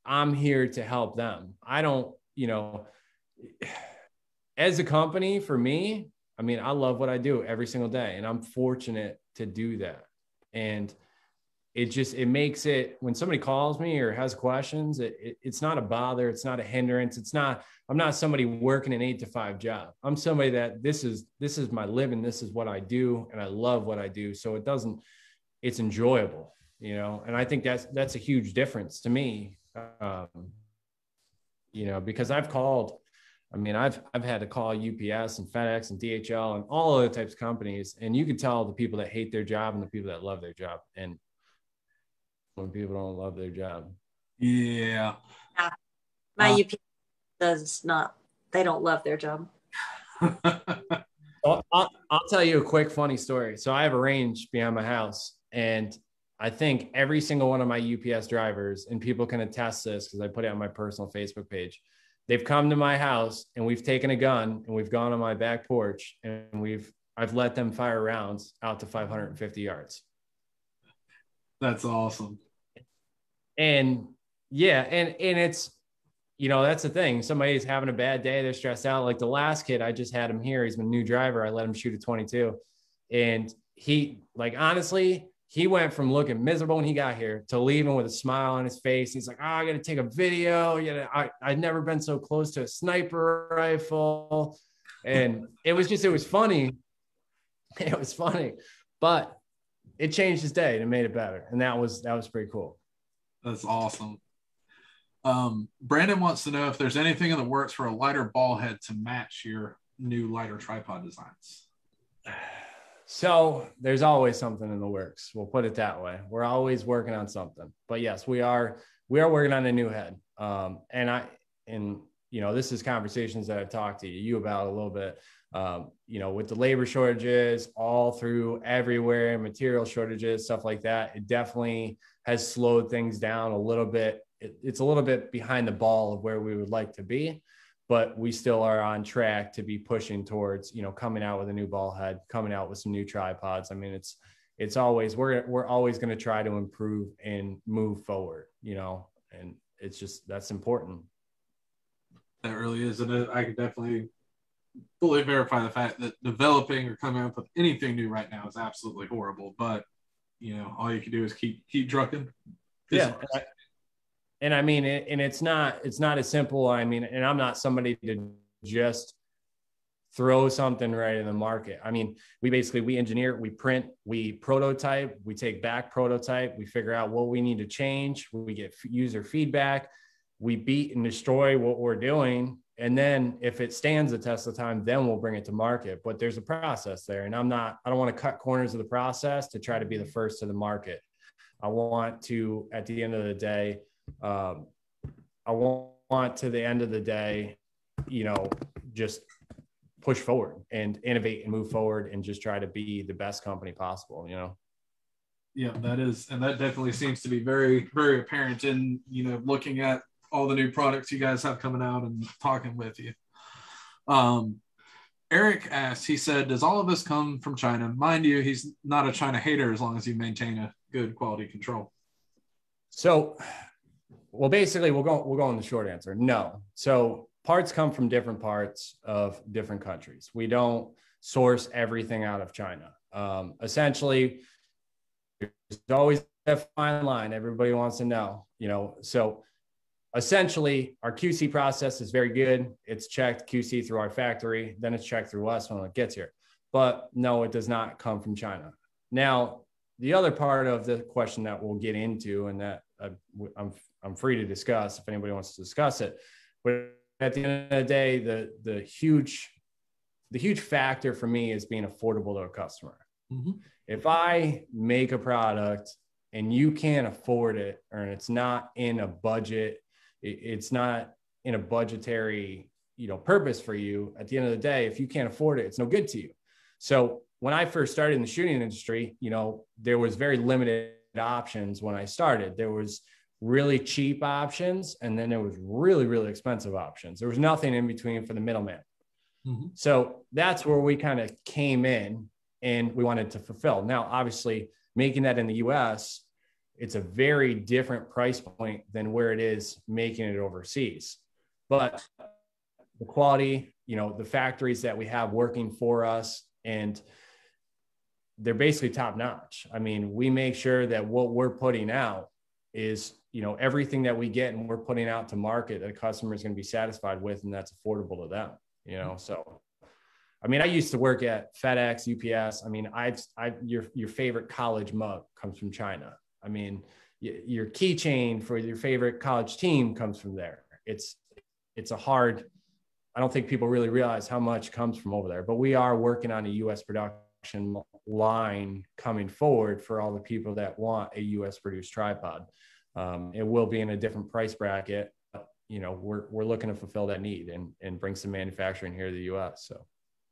I'm here to help them. I don't, as a company, for me, I mean, I love what I do every single day and I'm fortunate to do that. And it makes it, when somebody calls me or has questions, it's not a bother. It's not a hindrance. I'm not somebody working an 8-to-5 job. I'm somebody that this is my living. This is what I do. And I love what I do. So it's enjoyable, and I think that's a huge difference to me. Because I've had to call UPS and FedEx and DHL and all other types of companies. And you can tell the people that hate their job and the people that love their job. And when people don't love their job. Yeah. My UPS does not, they don't love their job. I'll tell you a quick funny story. So I have a range behind my house and I think every single one of my UPS drivers, and people can attest this because I put it on my personal Facebook page, they've come to my house and we've taken a gun and we've gone on my back porch and I've let them fire rounds out to 550 yards. That's awesome. And yeah, and it's, that's the thing. Somebody's having a bad day. They're stressed out. Like the last kid, I just had him here. He's a new driver. I let him shoot a 22. And he, honestly, he went from looking miserable when he got here to leaving with a smile on his face. He's like, oh, I got to take a video. I'd never been so close to a sniper rifle. And it was funny. It was funny, but it changed his day and it made it better. And that was pretty cool. That's awesome. Brandon wants to know if there's anything in the works for a lighter ball head to match your new lighter tripod designs. So there's always something in the works. We'll put it that way. We're always working on something, but yes, we are working on a new head. This is conversations that I've talked to you about a little bit, with the labor shortages all through everywhere, material shortages, stuff like that. It definitely has slowed things down a little bit. It's a little bit behind the ball of where we would like to be, but we still are on track to be pushing towards, coming out with a new ball head, coming out with some new tripods. I mean, it's it's always, we're always going to try to improve and move forward, you know, and it's just, that's important. That really is. And I can definitely fully verify the fact that developing or coming up with anything new right now is absolutely horrible. But, you know, all you can do is keep trucking. Yeah. And I mean, it's not as simple. I mean, and I'm not somebody to just throw something right in the market. I mean, we engineer, we print, we prototype, we take back prototype, we figure out what we need to change, we get user feedback, we beat and destroy what we're doing. And then if it stands the test of time, then we'll bring it to market. But there's a process there. And I don't want to cut corners of the process to try to be the first to the market. I want to, at the end of the day, you know, just push forward and innovate and move forward and just try to be the best company possible, you know? Yeah, that is. And that definitely seems to be very, very apparent in, you know, looking at all the new products you guys have coming out and talking with you. Eric asked, he said, does all of this come from China? Mind you, he's not a China hater as long as you maintain a good quality control. So, well, basically we'll go in the short answer. No. So parts come from different parts of different countries. We don't source everything out of China. Essentially, there's always a fine line. Everybody wants to know, you know, so essentially our QC process is very good. It's checked QC through our factory, then it's checked through us when it gets here. But no, it does not come from China. Now, the other part of the question that we'll get into, and that I'm free to discuss if anybody wants to discuss it, but at the end of the day, the huge factor for me is being affordable to a customer. Mm-hmm. If I make a product and you can't afford it, or it's not in a budget, it's not in a budgetary, you know, purpose for you, at the end of the day, if you can't afford it, it's no good to you. So when I first started in the shooting industry, you know, there was very limited options when I started. There was really cheap options, and then there was really, really expensive options. There was nothing in between for the middleman. Mm-hmm. So that's where we kind of came in and we wanted to fulfill. Now, obviously, making that in the US, it's a very different price point than where it is making it overseas. But the quality, you know, the factories that we have working for us, and they're basically top notch. I mean, we make sure that what we're putting out is, you know, everything that we get and we're putting out to market that a customer is going to be satisfied with, and that's affordable to them, you know? So, I mean, I used to work at FedEx, UPS. I mean, your favorite college mug comes from China. I mean, your keychain for your favorite college team comes from there. It's a hard, I don't think people really realize how much comes from over there, but we are working on a US production line coming forward for all the people that want a US produced tripod. It will be in a different price bracket. You know, we're looking to fulfill that need and bring some manufacturing here to the US. So.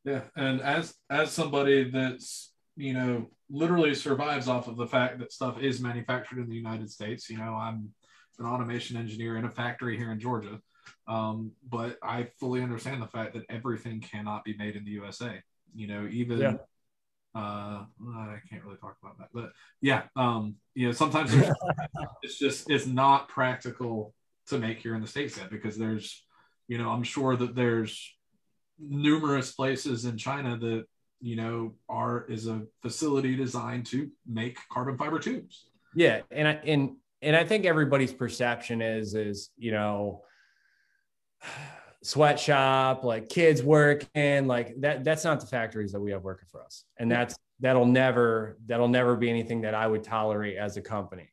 Yeah. And as somebody that's, you know, literally survives off of the fact that stuff is manufactured in the United States, you know, I'm an automation engineer in a factory here in Georgia. But I fully understand the fact that everything cannot be made in the USA, you know, even, yeah. I can't really talk about that, but yeah. You know, sometimes it's not practical to make here in the States yet, because there's, you know, I'm sure that there's numerous places in China that, you know, is a facility designed to make carbon fiber tubes. Yeah. And I think everybody's perception is, you know, sweatshop, like kids working, like that's not the factories that we have working for us. And that'll never be anything that I would tolerate as a company.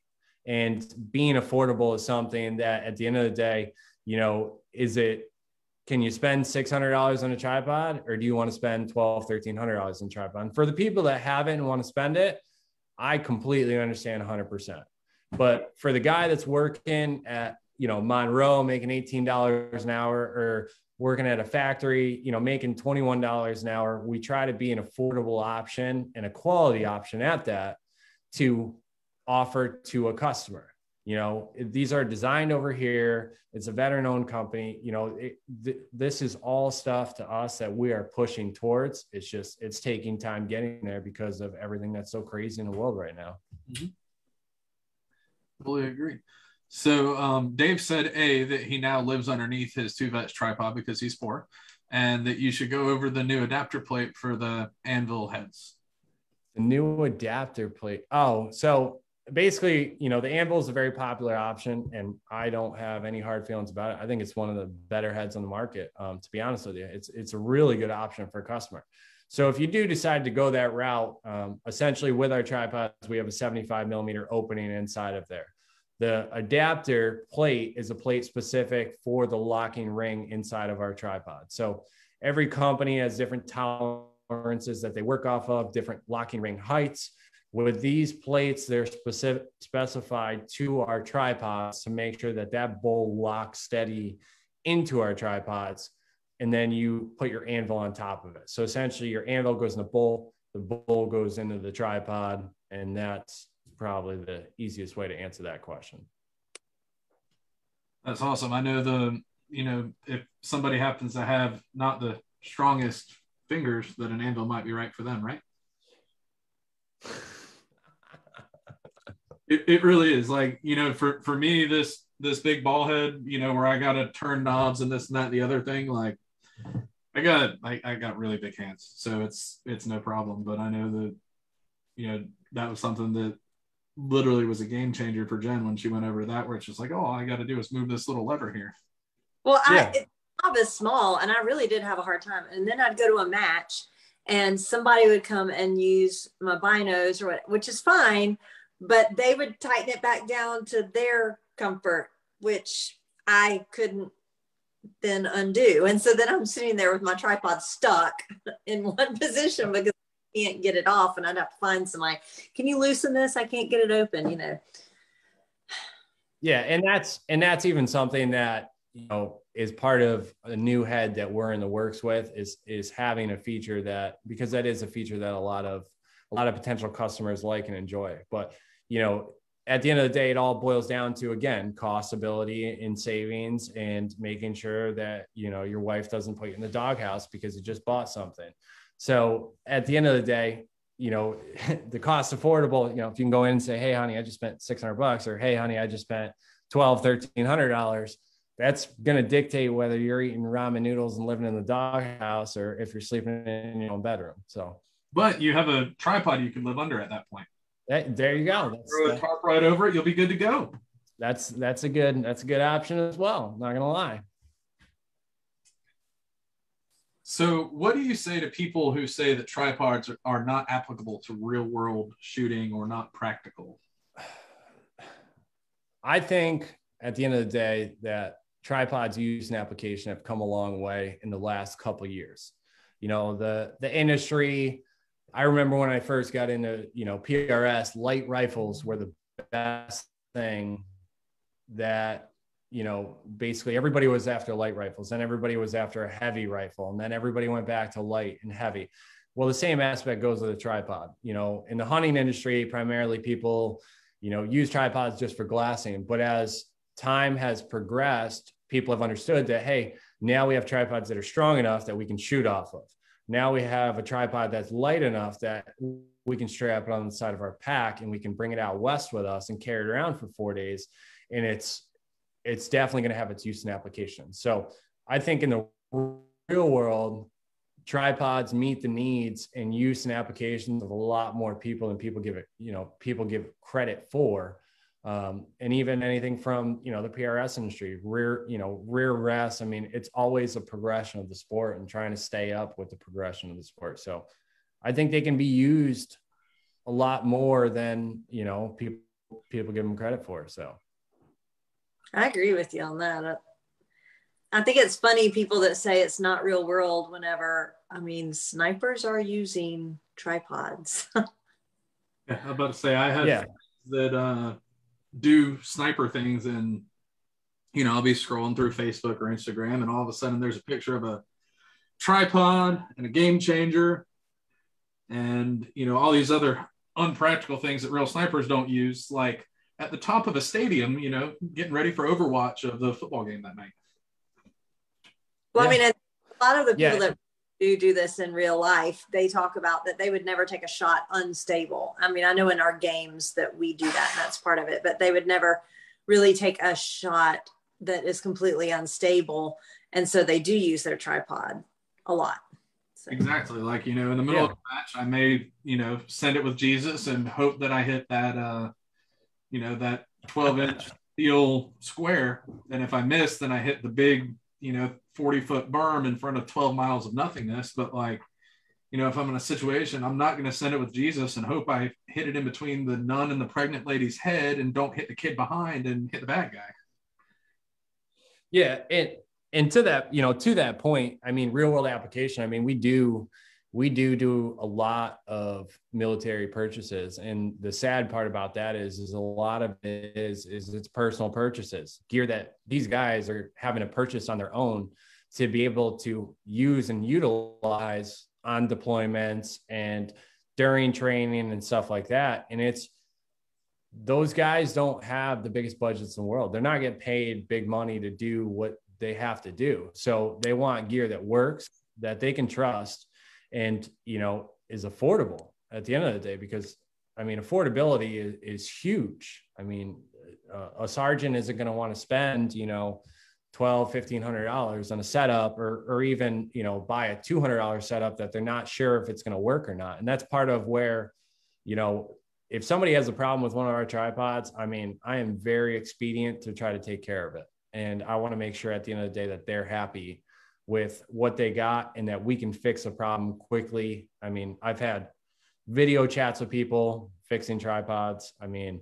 And being affordable is something that at the end of the day, you know, can you spend $600 on a tripod, or do you want to spend $1,200, $1,300 on a tripod? And for the people that haven't and want to spend it, I completely understand 100%. But for the guy that's working at, you know, Monroe making $18 an hour, or working at a factory, you know, making $21 an hour, we try to be an affordable option and a quality option at that to offer to a customer. You know, these are designed over here. It's a veteran owned company. You know, this is all stuff to us that we are pushing towards. It's just, it's taking time getting there because of everything that's so crazy in the world right now. Mm-hmm. Totally agree. So Dave said that he now lives underneath his Two Vets tripod because he's poor, and that you should go over the new adapter plate for the anvil heads. The new adapter plate. Oh, so basically, you know, the anvil is a very popular option, and I don't have any hard feelings about it. I think it's one of the better heads on the market. To be honest with you, it's a really good option for a customer. So if you do decide to go that route, essentially with our tripods, we have a 75 millimeter opening inside of there. The adapter plate is a plate specific for the locking ring inside of our tripod. So every company has different tolerances that they work off of, different locking ring heights. With these plates, they're specified to our tripods to make sure that that bowl locks steady into our tripods. And then you put your anvil on top of it. So essentially your anvil goes in the bowl goes into the tripod, and that's probably the easiest way to answer that question. That's awesome. I know if somebody happens to have not the strongest fingers, that an anvil might be right for them, right? It really is. Like, you know, for me, this big ball head, you know, where I got to turn knobs and this and that and the other thing, like I got really big hands, so it's no problem. But I know that, you know, that was something that literally was a game changer for Jen when she went over that, where it's just like, oh, all I got to do is move this little lever here. Well, yeah. The knob is small, and I really did have a hard time. And then I'd go to a match, and somebody would come and use my binos or what, which is fine, but they would tighten it back down to their comfort, which I couldn't then undo. And so then I'm sitting there with my tripod stuck in one position because I can't get it off, and I'd have to find somebody. Can you loosen this? I can't get it open, you know. Yeah, and that's even something that, you know, is part of a new head that we're in the works with, is having a feature that, because that is a feature that a lot of potential customers like and enjoy. But, you know, at the end of the day, it all boils down to, again, cost, ability, and savings, and making sure that, you know, your wife doesn't put you in the doghouse because you just bought something. So at the end of the day, you know, the cost affordable, you know, if you can go in and say, hey, honey, I just spent $600, or hey, honey, I just spent $1,200-$1,300, that's going to dictate whether you're eating ramen noodles and living in the doghouse, or if you're sleeping in your own bedroom. So, but you have a tripod you can live under at that point. There you go. Throw a tarp right over it, you'll be good to go. That's a good option as well. Not gonna lie. So what do you say to people who say that tripods are not applicable to real world shooting or not practical? I think at the end of the day that tripods used in application have come a long way in the last couple of years. You know, the industry, I remember when I first got into, you know, PRS, light rifles were the best thing that, you know, basically everybody was after light rifles, and everybody was after a heavy rifle, and then everybody went back to light and heavy. Well, the same aspect goes with a tripod. You know, in the hunting industry, primarily people, you know, use tripods just for glassing. But as time has progressed, people have understood that, hey, now we have tripods that are strong enough that we can shoot off of. Now we have a tripod that's light enough that we can strap it on the side of our pack, and we can bring it out west with us and carry it around for 4 days. And it's definitely going to have its use in application. So I think in the real world, tripods meet the needs and use and applications of a lot more people than people give credit for. And even anything from, you know, the PRS industry, rear rests. I mean, it's always a progression of the sport and trying to stay up with the progression of the sport. So I think they can be used a lot more than, you know, people give them credit for. So I agree with you on that. I think it's funny, people that say it's not real world, whenever, I mean, snipers are using tripods. Yeah, I'm about to say, I have friends that do sniper things, and, you know, I'll be scrolling through Facebook or Instagram, and all of a sudden there's a picture of a tripod and a game changer and, you know, all these other unpractical things that real snipers don't use, like at the top of a stadium, you know, getting ready for Overwatch of the football game that night. Well, I mean, a lot of the people that do this in real life, they talk about that they would never take a shot unstable. I mean, I know in our games that we do that, and that's part of it, but they would never really take a shot that is completely unstable. And so they do use their tripod a lot. So. Exactly. Like, you know, in the middle of the match, I may, you know, send it with Jesus and hope that I hit that, you know, that 12-inch steel square. And if I miss, then I hit the big, you know, 40-foot berm in front of 12 miles of nothingness. But like, you know, if I'm in a situation, I'm not going to send it with Jesus and hope I hit it in between the nun and the pregnant lady's head and don't hit the kid behind and hit the bad guy. Yeah. And to that, you know, to that point, I mean, real world application, I mean, we do a lot of military purchases. And the sad part about that is a lot of it is it's personal purchases, gear that these guys are having to purchase on their own to be able to use and utilize on deployments and during training and stuff like that. And it's, those guys don't have the biggest budgets in the world. They're not getting paid big money to do what they have to do. So they want gear that works, that they can trust, and, you know, is affordable at the end of the day, because I mean, affordability is huge. I mean, a sergeant isn't going to want to spend, you know, $1,200-$1,500 on a setup or even, you know, buy a $200 setup that they're not sure if it's going to work or not. And that's part of where, you know, if somebody has a problem with one of our tripods, I mean, I am very expedient to try to take care of it. And I want to make sure at the end of the day that they're happy with what they got and that we can fix a problem quickly. I mean, I've had video chats with people fixing tripods. I mean,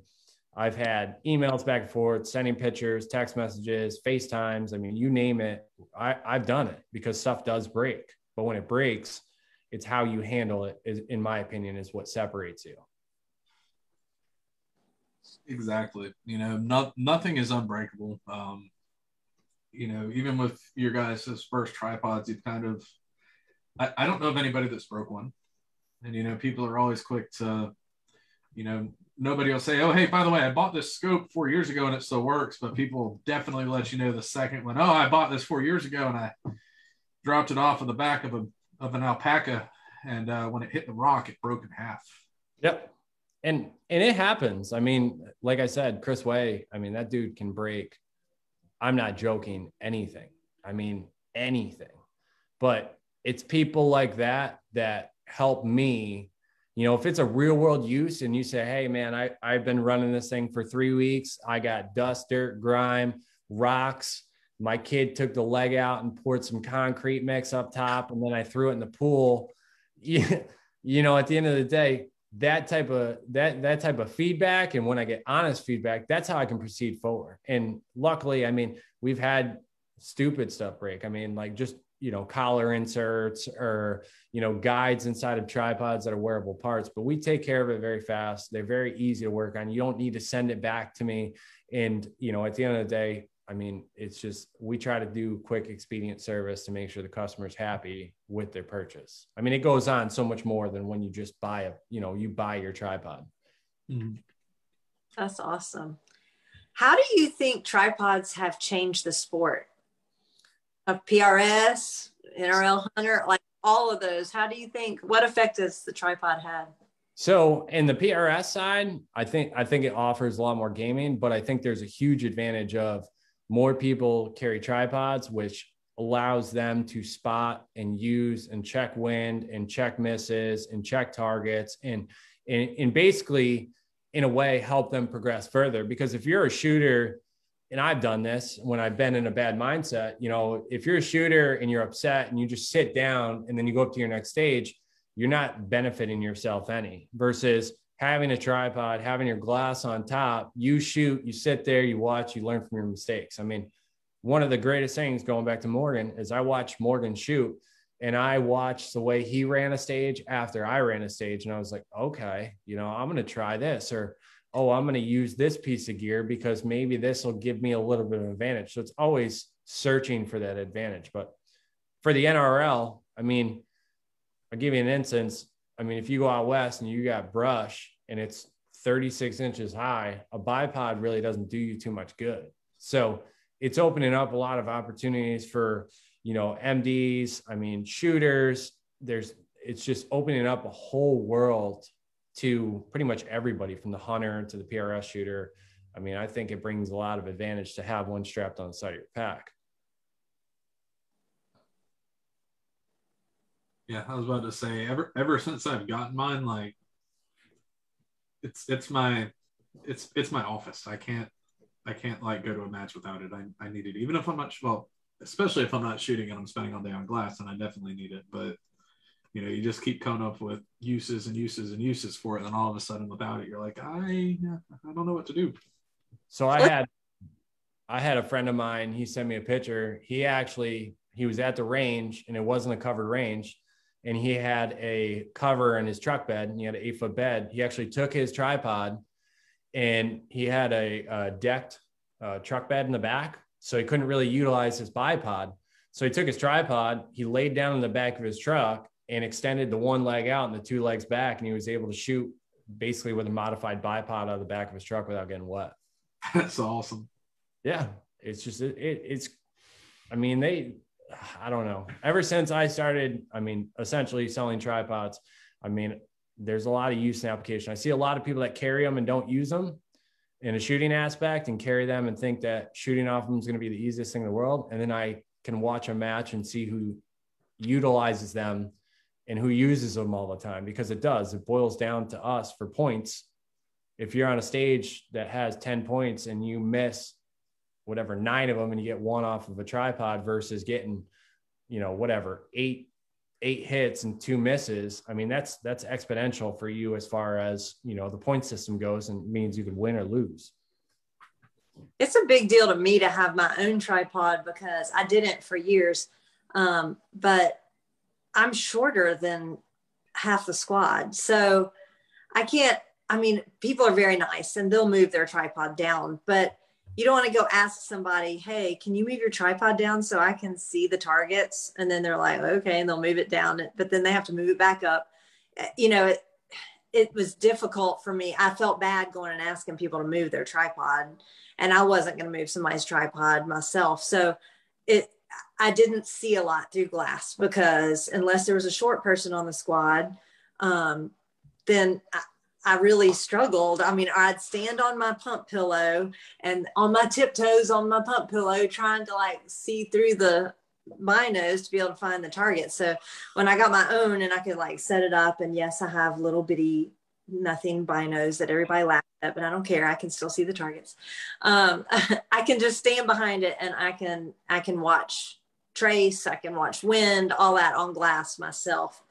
I've had emails back and forth, sending pictures, text messages, FaceTimes. I mean, you name it. I've done it because stuff does break. But when it breaks, it's how you handle it, is, in my opinion, is what separates you. Exactly. You know, nothing is unbreakable. You know, even with your guys' first tripods, you've kind of, I don't know of anybody that's broke one. And, you know, people are always quick to, you know, nobody will say, oh, hey, by the way, I bought this scope 4 years ago and it still works. But people definitely let you know the second when, oh, I bought this 4 years ago and I dropped it off of the back of an alpaca. And when it hit the rock, it broke in half. Yep. And it happens. I mean, like I said, Chris Way, I mean, that dude can break, I'm not joking, anything. I mean, anything. But it's people like that help me. You know, if it's a real world use and you say, hey, man, I've been running this thing for 3 weeks. I got dust, dirt, grime, rocks. My kid took the leg out and poured some concrete mix up top, and then I threw it in the pool. You know, at the end of the day, that type of feedback, and when I get honest feedback, that's how I can proceed forward. And luckily, I mean, we've had stupid stuff break. I mean, like just, you know, collar inserts or, you know, guides inside of tripods that are wearable parts, but we take care of it very fast. They're very easy to work on. You don't need to send it back to me. And, you know, at the end of the day, I mean, it's just, we try to do quick, expedient service to make sure the customer's happy with their purchase. I mean, it goes on so much more than when you just buy you buy your tripod. Mm-hmm. That's awesome. How do you think tripods have changed the sport of PRS, NRL Hunter, like all of those? How do you think, what effect has the tripod had? So in the PRS side, I think it offers a lot more gaming, but I think there's a huge advantage of more people carry tripods, which allows them to spot and use and check wind and check misses and check targets and basically in a way help them progress further. Because if you're a shooter, and I've done this when I've been in a bad mindset, you know, if you're a shooter and you're upset and you just sit down and then you go up to your next stage, you're not benefiting yourself any, versus having a tripod, having your glass on top, you shoot, you sit there, you watch, you learn from your mistakes. I mean, one of the greatest things going back to Morgan is I watched Morgan shoot and I watched the way he ran a stage after I ran a stage. And I was like, okay, you know, I'm going to try this, or, oh, I'm going to use this piece of gear because maybe this will give me a little bit of advantage. So it's always searching for that advantage. But for the NRL, I mean, I'll give you an instance. I mean, if you go out west and you got brush and it's 36 inches high, a bipod really doesn't do you too much good. So it's opening up a lot of opportunities for, MDs, shooters. It's just opening up a whole world to pretty much everybody, from the hunter to the PRS shooter. I think it brings a lot of advantage to have one strapped on the side of your pack. Yeah, I was about to say, ever since I've gotten mine, like it's my office. I can't like go to a match without it. I need it, even if I'm not, well, especially if I'm not shooting and I'm spending all day on glass, and I definitely need it. But you just keep coming up with uses and uses and uses for it, and then all of a sudden without it, you're like, I don't know what to do. So I had a friend of mine, he sent me a picture. He was at the range, and it wasn't a covered range, and he had a cover in his truck bed, and he had an 8-foot bed. He actually took his tripod, and he had a decked truck bed in the back, so he couldn't really utilize his bipod. So he took his tripod, he laid down in the back of his truck and extended the one leg out and the two legs back, and he was able to shoot basically with a modified bipod out of the back of his truck without getting wet. That's awesome. Yeah, it's just I don't know. Ever since I started, essentially selling tripods, there's a lot of use and application. I see a lot of people that carry them and don't use them in a shooting aspect, and carry them and think that shooting off them is going to be the easiest thing in the world. And then I can watch a match and see who utilizes them and who uses them all the time, because it boils down to us for points. If you're on a stage that has 10 points and you miss 9 of them and you get one off of a tripod versus getting, 8 hits and 2 misses, that's exponential for you as far as, the point system goes, and means you could win or lose. It's a big deal to me to have my own tripod, because I didn't for years. But I'm shorter than half the squad. So I can't, people are very nice and they'll move their tripod down, but you don't want to go ask somebody, hey, can you move your tripod down so I can see the targets? And then they're like, okay, and they'll move it down, but then they have to move it back up. It was difficult for me. I felt bad going and asking people to move their tripod, and I wasn't going to move somebody's tripod myself. So I didn't see a lot through glass, because unless there was a short person on the squad, then I really struggled. I'd stand on my pump pillow and on my tiptoes on my pump pillow, trying to see through the binos to be able to find the target. So when I got my own and I could set it up, and yes, I have little bitty nothing binos that everybody laughs at, but I don't care. I can still see the targets. I can just stand behind it, and I can watch trace, I can watch wind, all that on glass myself.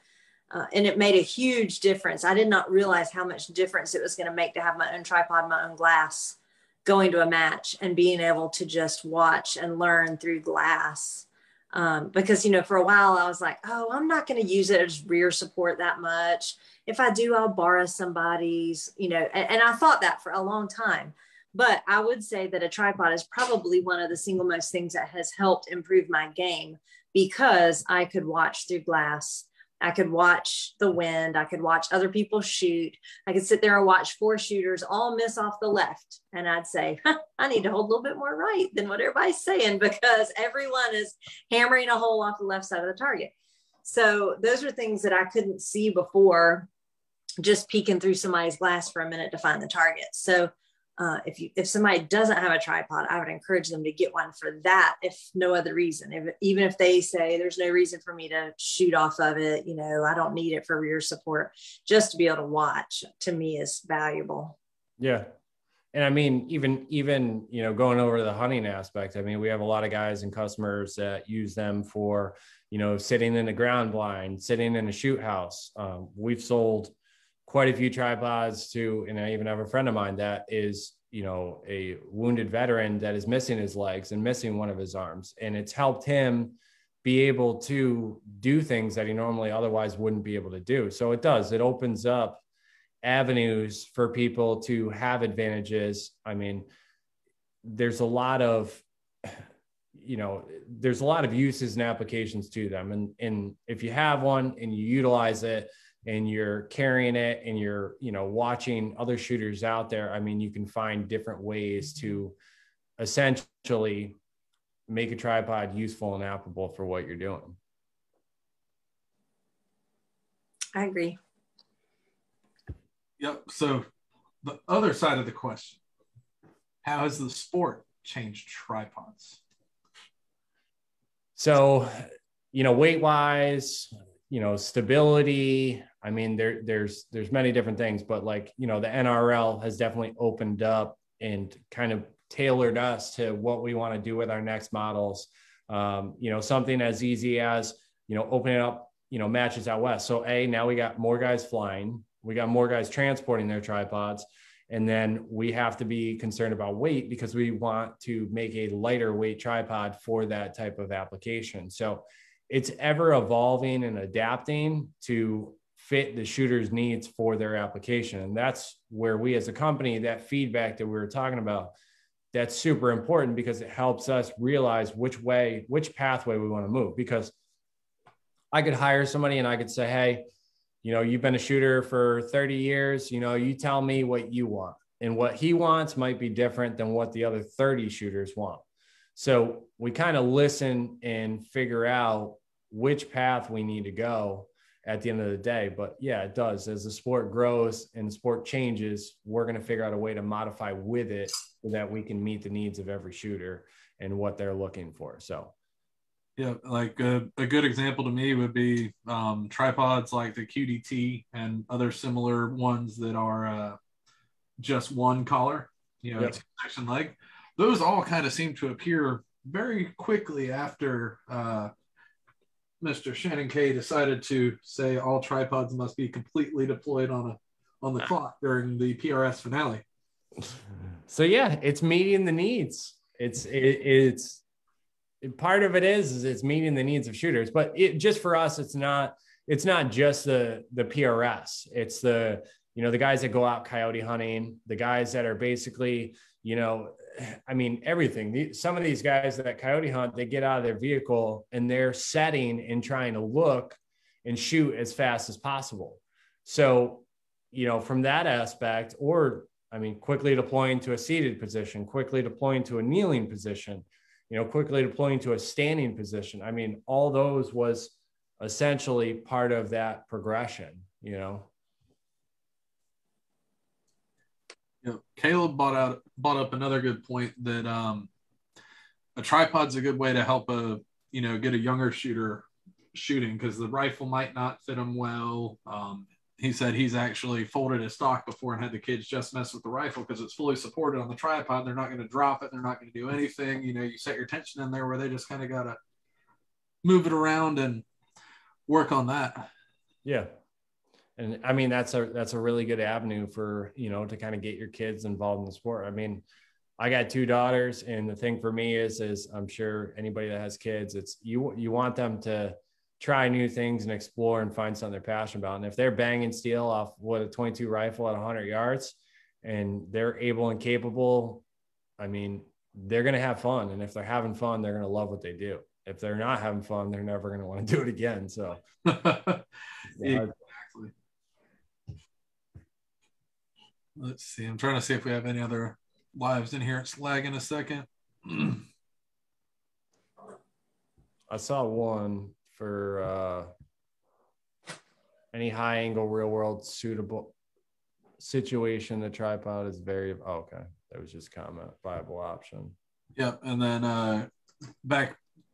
And it made a huge difference. I did not realize how much difference it was going to make to have my own tripod, my own glass, going to a match and being able to just watch and learn through glass. Because, for a while I was like, oh, I'm not going to use it as rear support that much. If I do, I'll borrow somebody's, and I thought that for a long time. But I would say that a tripod is probably one of the single most things that has helped improve my game, because I could watch through glass. I could watch the wind. I could watch other people shoot. I could sit there and watch 4 shooters all miss off the left. And I'd say, I need to hold a little bit more right than what everybody's saying, because everyone is hammering a hole off the left side of the target. So those are things that I couldn't see before, just peeking through somebody's glass for a minute to find the target. So if somebody doesn't have a tripod, I would encourage them to get one for that, if no other reason. Even if they say there's no reason for me to shoot off of it, I don't need it for rear support, just to be able to watch, to me, is valuable. Yeah. And even going over to the hunting aspect, we have a lot of guys and customers that use them for, sitting in the ground blind, sitting in a shoot house. We've sold quite a few tripods to, and I even have a friend of mine that is, a wounded veteran that is missing his legs and missing one of his arms. And it's helped him be able to do things that he normally otherwise wouldn't be able to do. So it opens up avenues for people to have advantages. There's a lot of uses and applications to them. And if you have one and you utilize it, and you're carrying it and you're, watching other shooters out there, I mean, you can find different ways to essentially make a tripod useful and applicable for what you're doing. I agree. Yep. So the other side of the question, how has the sport changed tripods? So, weight wise, stability. I mean, there's many different things, but like, the NRL has definitely opened up and kind of tailored us to what we want to do with our next models. Something as easy as, opening up, matches out west. So now we got more guys flying, we got more guys transporting their tripods. And then we have to be concerned about weight because we want to make a lighter weight tripod for that type of application. So it's ever evolving and adapting to fit the shooter's needs for their application. And that's where we as a company, that feedback that we were talking about, that's super important because it helps us realize which pathway we want to move. Because I could hire somebody and I could say, hey, you've been a shooter for 30 years, you tell me what you want, and what he wants might be different than what the other 30 shooters want. So we kind of listen and figure out which path we need to go at the end of the day. But yeah, it does. As the sport grows and the sport changes, we're going to figure out a way to modify with it so that we can meet the needs of every shooter and what they're looking for. So yeah, like a good example to me would be tripods like the QDT and other similar ones that are just one collar, yep. Section leg. Those all kind of seem to appear very quickly after Mr. Shannon K decided to say all tripods must be completely deployed on the clock during the PRS finale. So yeah, it's meeting the needs. It's part of it is it's meeting the needs of shooters, but just for us, it's not just the PRS. It's the guys that go out coyote hunting, the guys that are basically, everything. Some of these guys that coyote hunt, they get out of their vehicle and they're setting and trying to look and shoot as fast as possible. So, from that aspect, or quickly deploying to a seated position, quickly deploying to a kneeling position, quickly deploying to a standing position. All those was essentially part of that progression, Caleb brought up another good point that a tripod's a good way to help get a younger shooter shooting, because the rifle might not fit him well. He said he's actually folded his stock before and had the kids just mess with the rifle because it's fully supported on the tripod. They're not going to drop it. They're not going to do anything. You set your tension in there where they just kind of got to move it around and work on that. Yeah. And that's a really good avenue for, to kind of get your kids involved in the sport. I got 2 daughters, and the thing for me is I'm sure anybody that has kids, it's you want them to try new things and explore and find something they're passionate about. And if they're banging steel off with a 22 rifle at 100 yards and they're able and capable, they're going to have fun. And if they're having fun, they're going to love what they do. If they're not having fun, they're never going to want to do it again. So exactly. Let's see. I'm trying to see if we have any other lives in here. It's lagging a second. I saw one for any high angle real world suitable situation. The tripod is very okay. That was just comment viable option. Yep. And then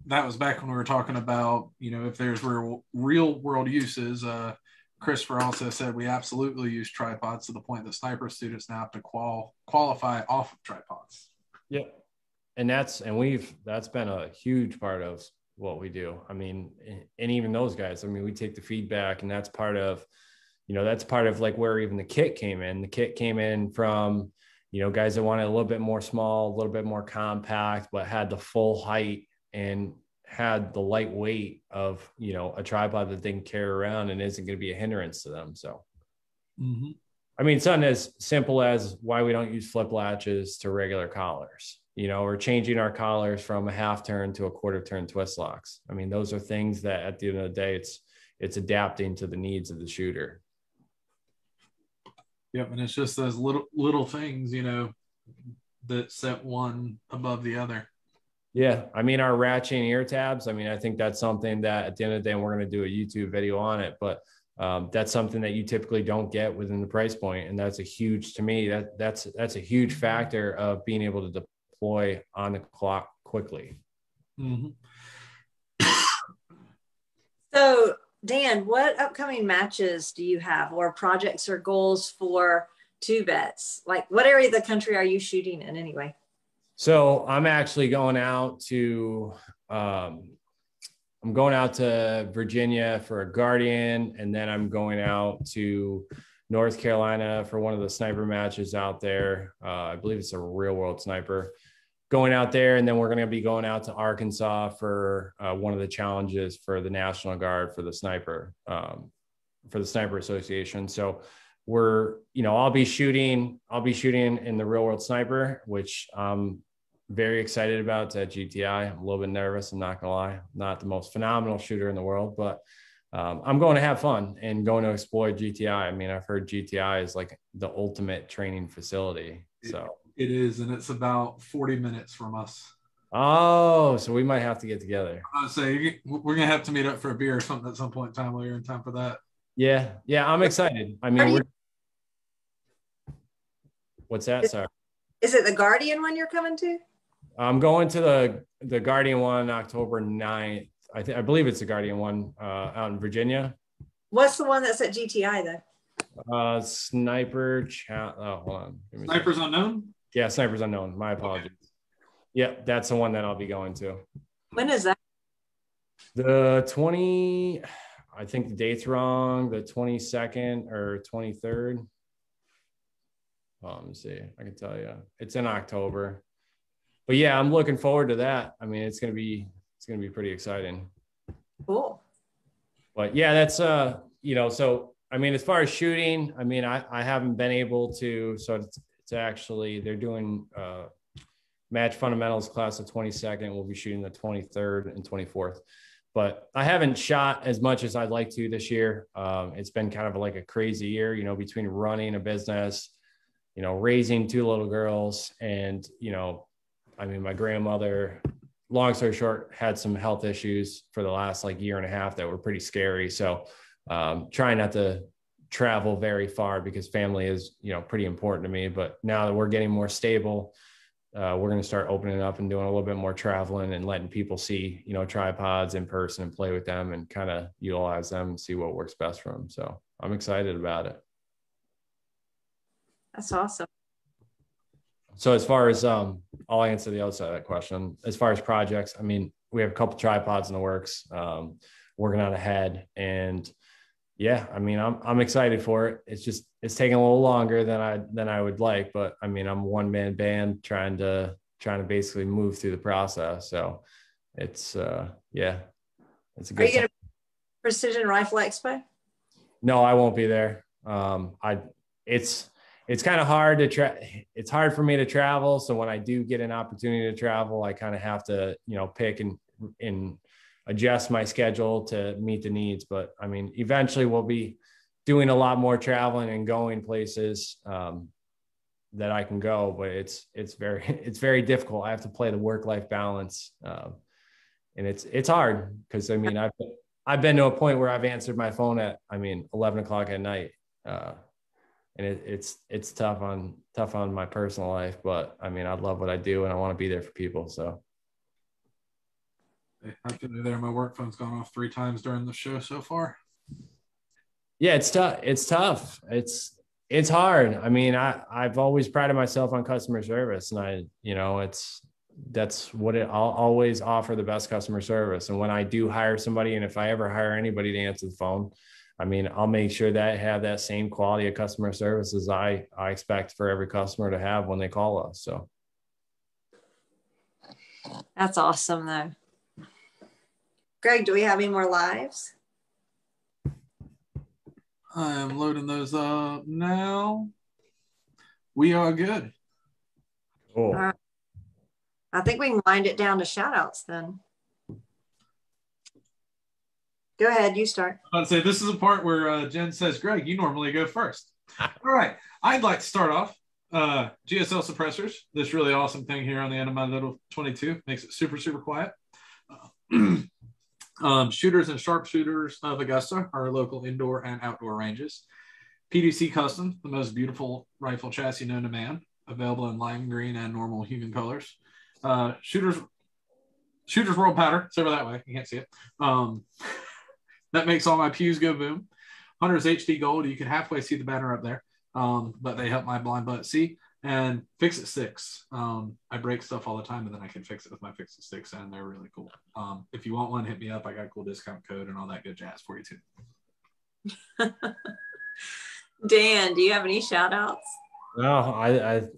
that was back when we were talking about, if there's real world uses. Christopher also said we absolutely use tripods to the point that sniper students now have to qualify off of tripods. Yep. And that's been a huge part of what we do. And even those guys, we take the feedback, and that's part of like where even the kit came in. The kit came in from, guys that wanted a little bit more small, a little bit more compact, but had the full height and had the light weight of, a tripod that they can carry around and isn't going to be a hindrance to them. So, something as simple as why we don't use flip latches to regular collars, or changing our collars from a half turn to a quarter turn twist locks. Those are things that at the end of the day, it's adapting to the needs of the shooter. Yep. And it's just those little things, you know, that set one above the other. Yeah. I mean, our ratcheting ear tabs, I mean, I think that's something that at the end of the day, we're going to do a YouTube video on it, but that's something that you typically don't get within the price point. And that's a huge, to me, that's a huge factor of being able to deploy on the clock quickly. Mm-hmm. So Dan, what upcoming matches do you have or projects or goals for Two Vets? Like what area of the country are you shooting in anyway? So I'm actually going out to Virginia for a Guardian, and then I'm going out to North Carolina for one of the sniper matches out there. I believe it's a real world sniper. Going out there, and then we're going to be going out to Arkansas for one of the challenges for the National Guard for the Sniper Association. So I'll be shooting in the real world sniper, which I'm very excited about. It's at GTI. I'm a little bit nervous. I'm not gonna lie. I'm not the most phenomenal shooter in the world, but I'm going to have fun and going to explore GTI. I mean, I've heard GTI is like the ultimate training facility. So it is, and it's about 40 minutes from us. Oh, so we might have to get together. I would say we're gonna have to meet up for a beer or something at some point in time while you're in time for that. Yeah, I'm excited. I mean, what's that? Sorry. Is it the Guardian one you're coming to? I'm going to the Guardian one October 9th. I believe it's the Guardian one out in Virginia. What's the one that's at GTI though? Hold on. Snipers Unknown? Yeah, Snipers Unknown. My apologies. Okay. Yeah, that's the one that I'll be going to. When is that? The 20, I think the date's wrong, the 22nd or 23rd. Let me see. I can tell you. It's in October. But yeah, I'm looking forward to that. I mean, it's gonna be pretty exciting. Cool. But yeah, that's so I mean, as far as shooting, I mean, I haven't been able to, so it's actually, they're doing match fundamentals class the 22nd. We'll be shooting the 23rd and 24th. But I haven't shot as much as I'd like to this year. It's been kind of like a crazy year, between running a business, raising two little girls, and, I mean, my grandmother, long story short, had some health issues for the last year and a half that were pretty scary. So trying not to travel very far because family is, pretty important to me. But now that we're getting more stable, we're going to start opening up and doing a little bit more traveling and letting people see, tripods in person and play with them and kind of utilize them and see what works best for them. So I'm excited about it. That's awesome. So as far as, I'll answer the other side of that question. As far as projects, I mean, we have a couple tripods in the works, working on ahead, and yeah, I mean, I'm excited for it. It's taking a little longer than I would like, but I mean, I'm a one-man band trying to basically move through the process. So it's it's a good. Are you going to Precision Rifle Expo? No, I won't be there. It's kind of hard it's hard for me to travel. So when I do get an opportunity to travel, I kind of have to, pick and adjust my schedule to meet the needs. But I mean, eventually we'll be doing a lot more traveling and going places that I can go, but it's very difficult. I have to play the work-life balance. And it's hard because I mean, I've been to a point where I've answered my phone at, 11 o'clock at night. And it's tough on my personal life, but I mean, I love what I do and I want to be there for people. So. I feel you there. My work phone's gone off 3 times during the show so far. Yeah, it's tough. It's tough. It's hard. I mean, I've always prided myself on customer service, and that's what I'll always offer, the best customer service. And when I do hire somebody, and if I ever hire anybody to answer the phone, I mean, I'll make sure that I have that same quality of customer service as I expect for every customer to have when they call us. So. That's awesome though. Greg, do we have any more lives? I am loading those up now. We are good. Cool. I think we can wind it down to shout outs then. Go ahead, you start. I'd say this is a part where Jen says, Greg, you normally go first. All right. I'd like to start off GSL suppressors. This really awesome thing here on the end of my little 22 makes it super, super quiet. Shooters and sharpshooters of Augusta are local indoor and outdoor ranges. PDC Custom, the most beautiful rifle chassis known to man, available in lime green and normal human colors. Shooters World Powder, it's over that way. You can't see it. That makes all my pews go boom. Hunter's HD Gold, you can halfway see the banner up there, but they help my blind butt see. And Fix It Sticks. I break stuff all the time, and then I can fix it with my Fix It Sticks, and they're really cool. If you want one, hit me up. I got a cool discount code and all that good jazz for you too. Dan, do you have any shout outs? No,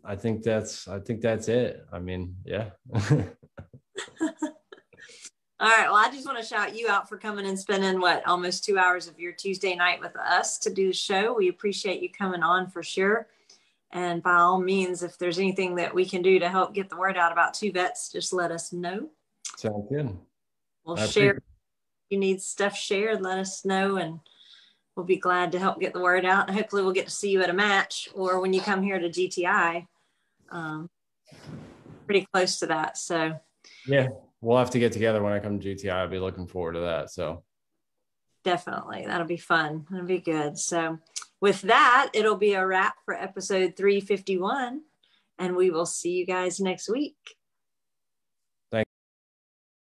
I think that's it. I mean, yeah. All right. Well, I just want to shout you out for coming and spending almost 2 hours of your Tuesday night with us to do the show. We appreciate you coming on for sure. And by all means, if there's anything that we can do to help get the word out about Two Vets, just let us know. Sounds good. We'll share. If you need stuff shared, let us know, and we'll be glad to help get the word out. And hopefully we'll get to see you at a match or when you come here to GTI. Pretty close to that. So yeah, we'll have to get together when I come to GTI. I'll be looking forward to that. So definitely. That'll be fun. That'll be good. So with that, it'll be a wrap for episode 351, and we will see you guys next week.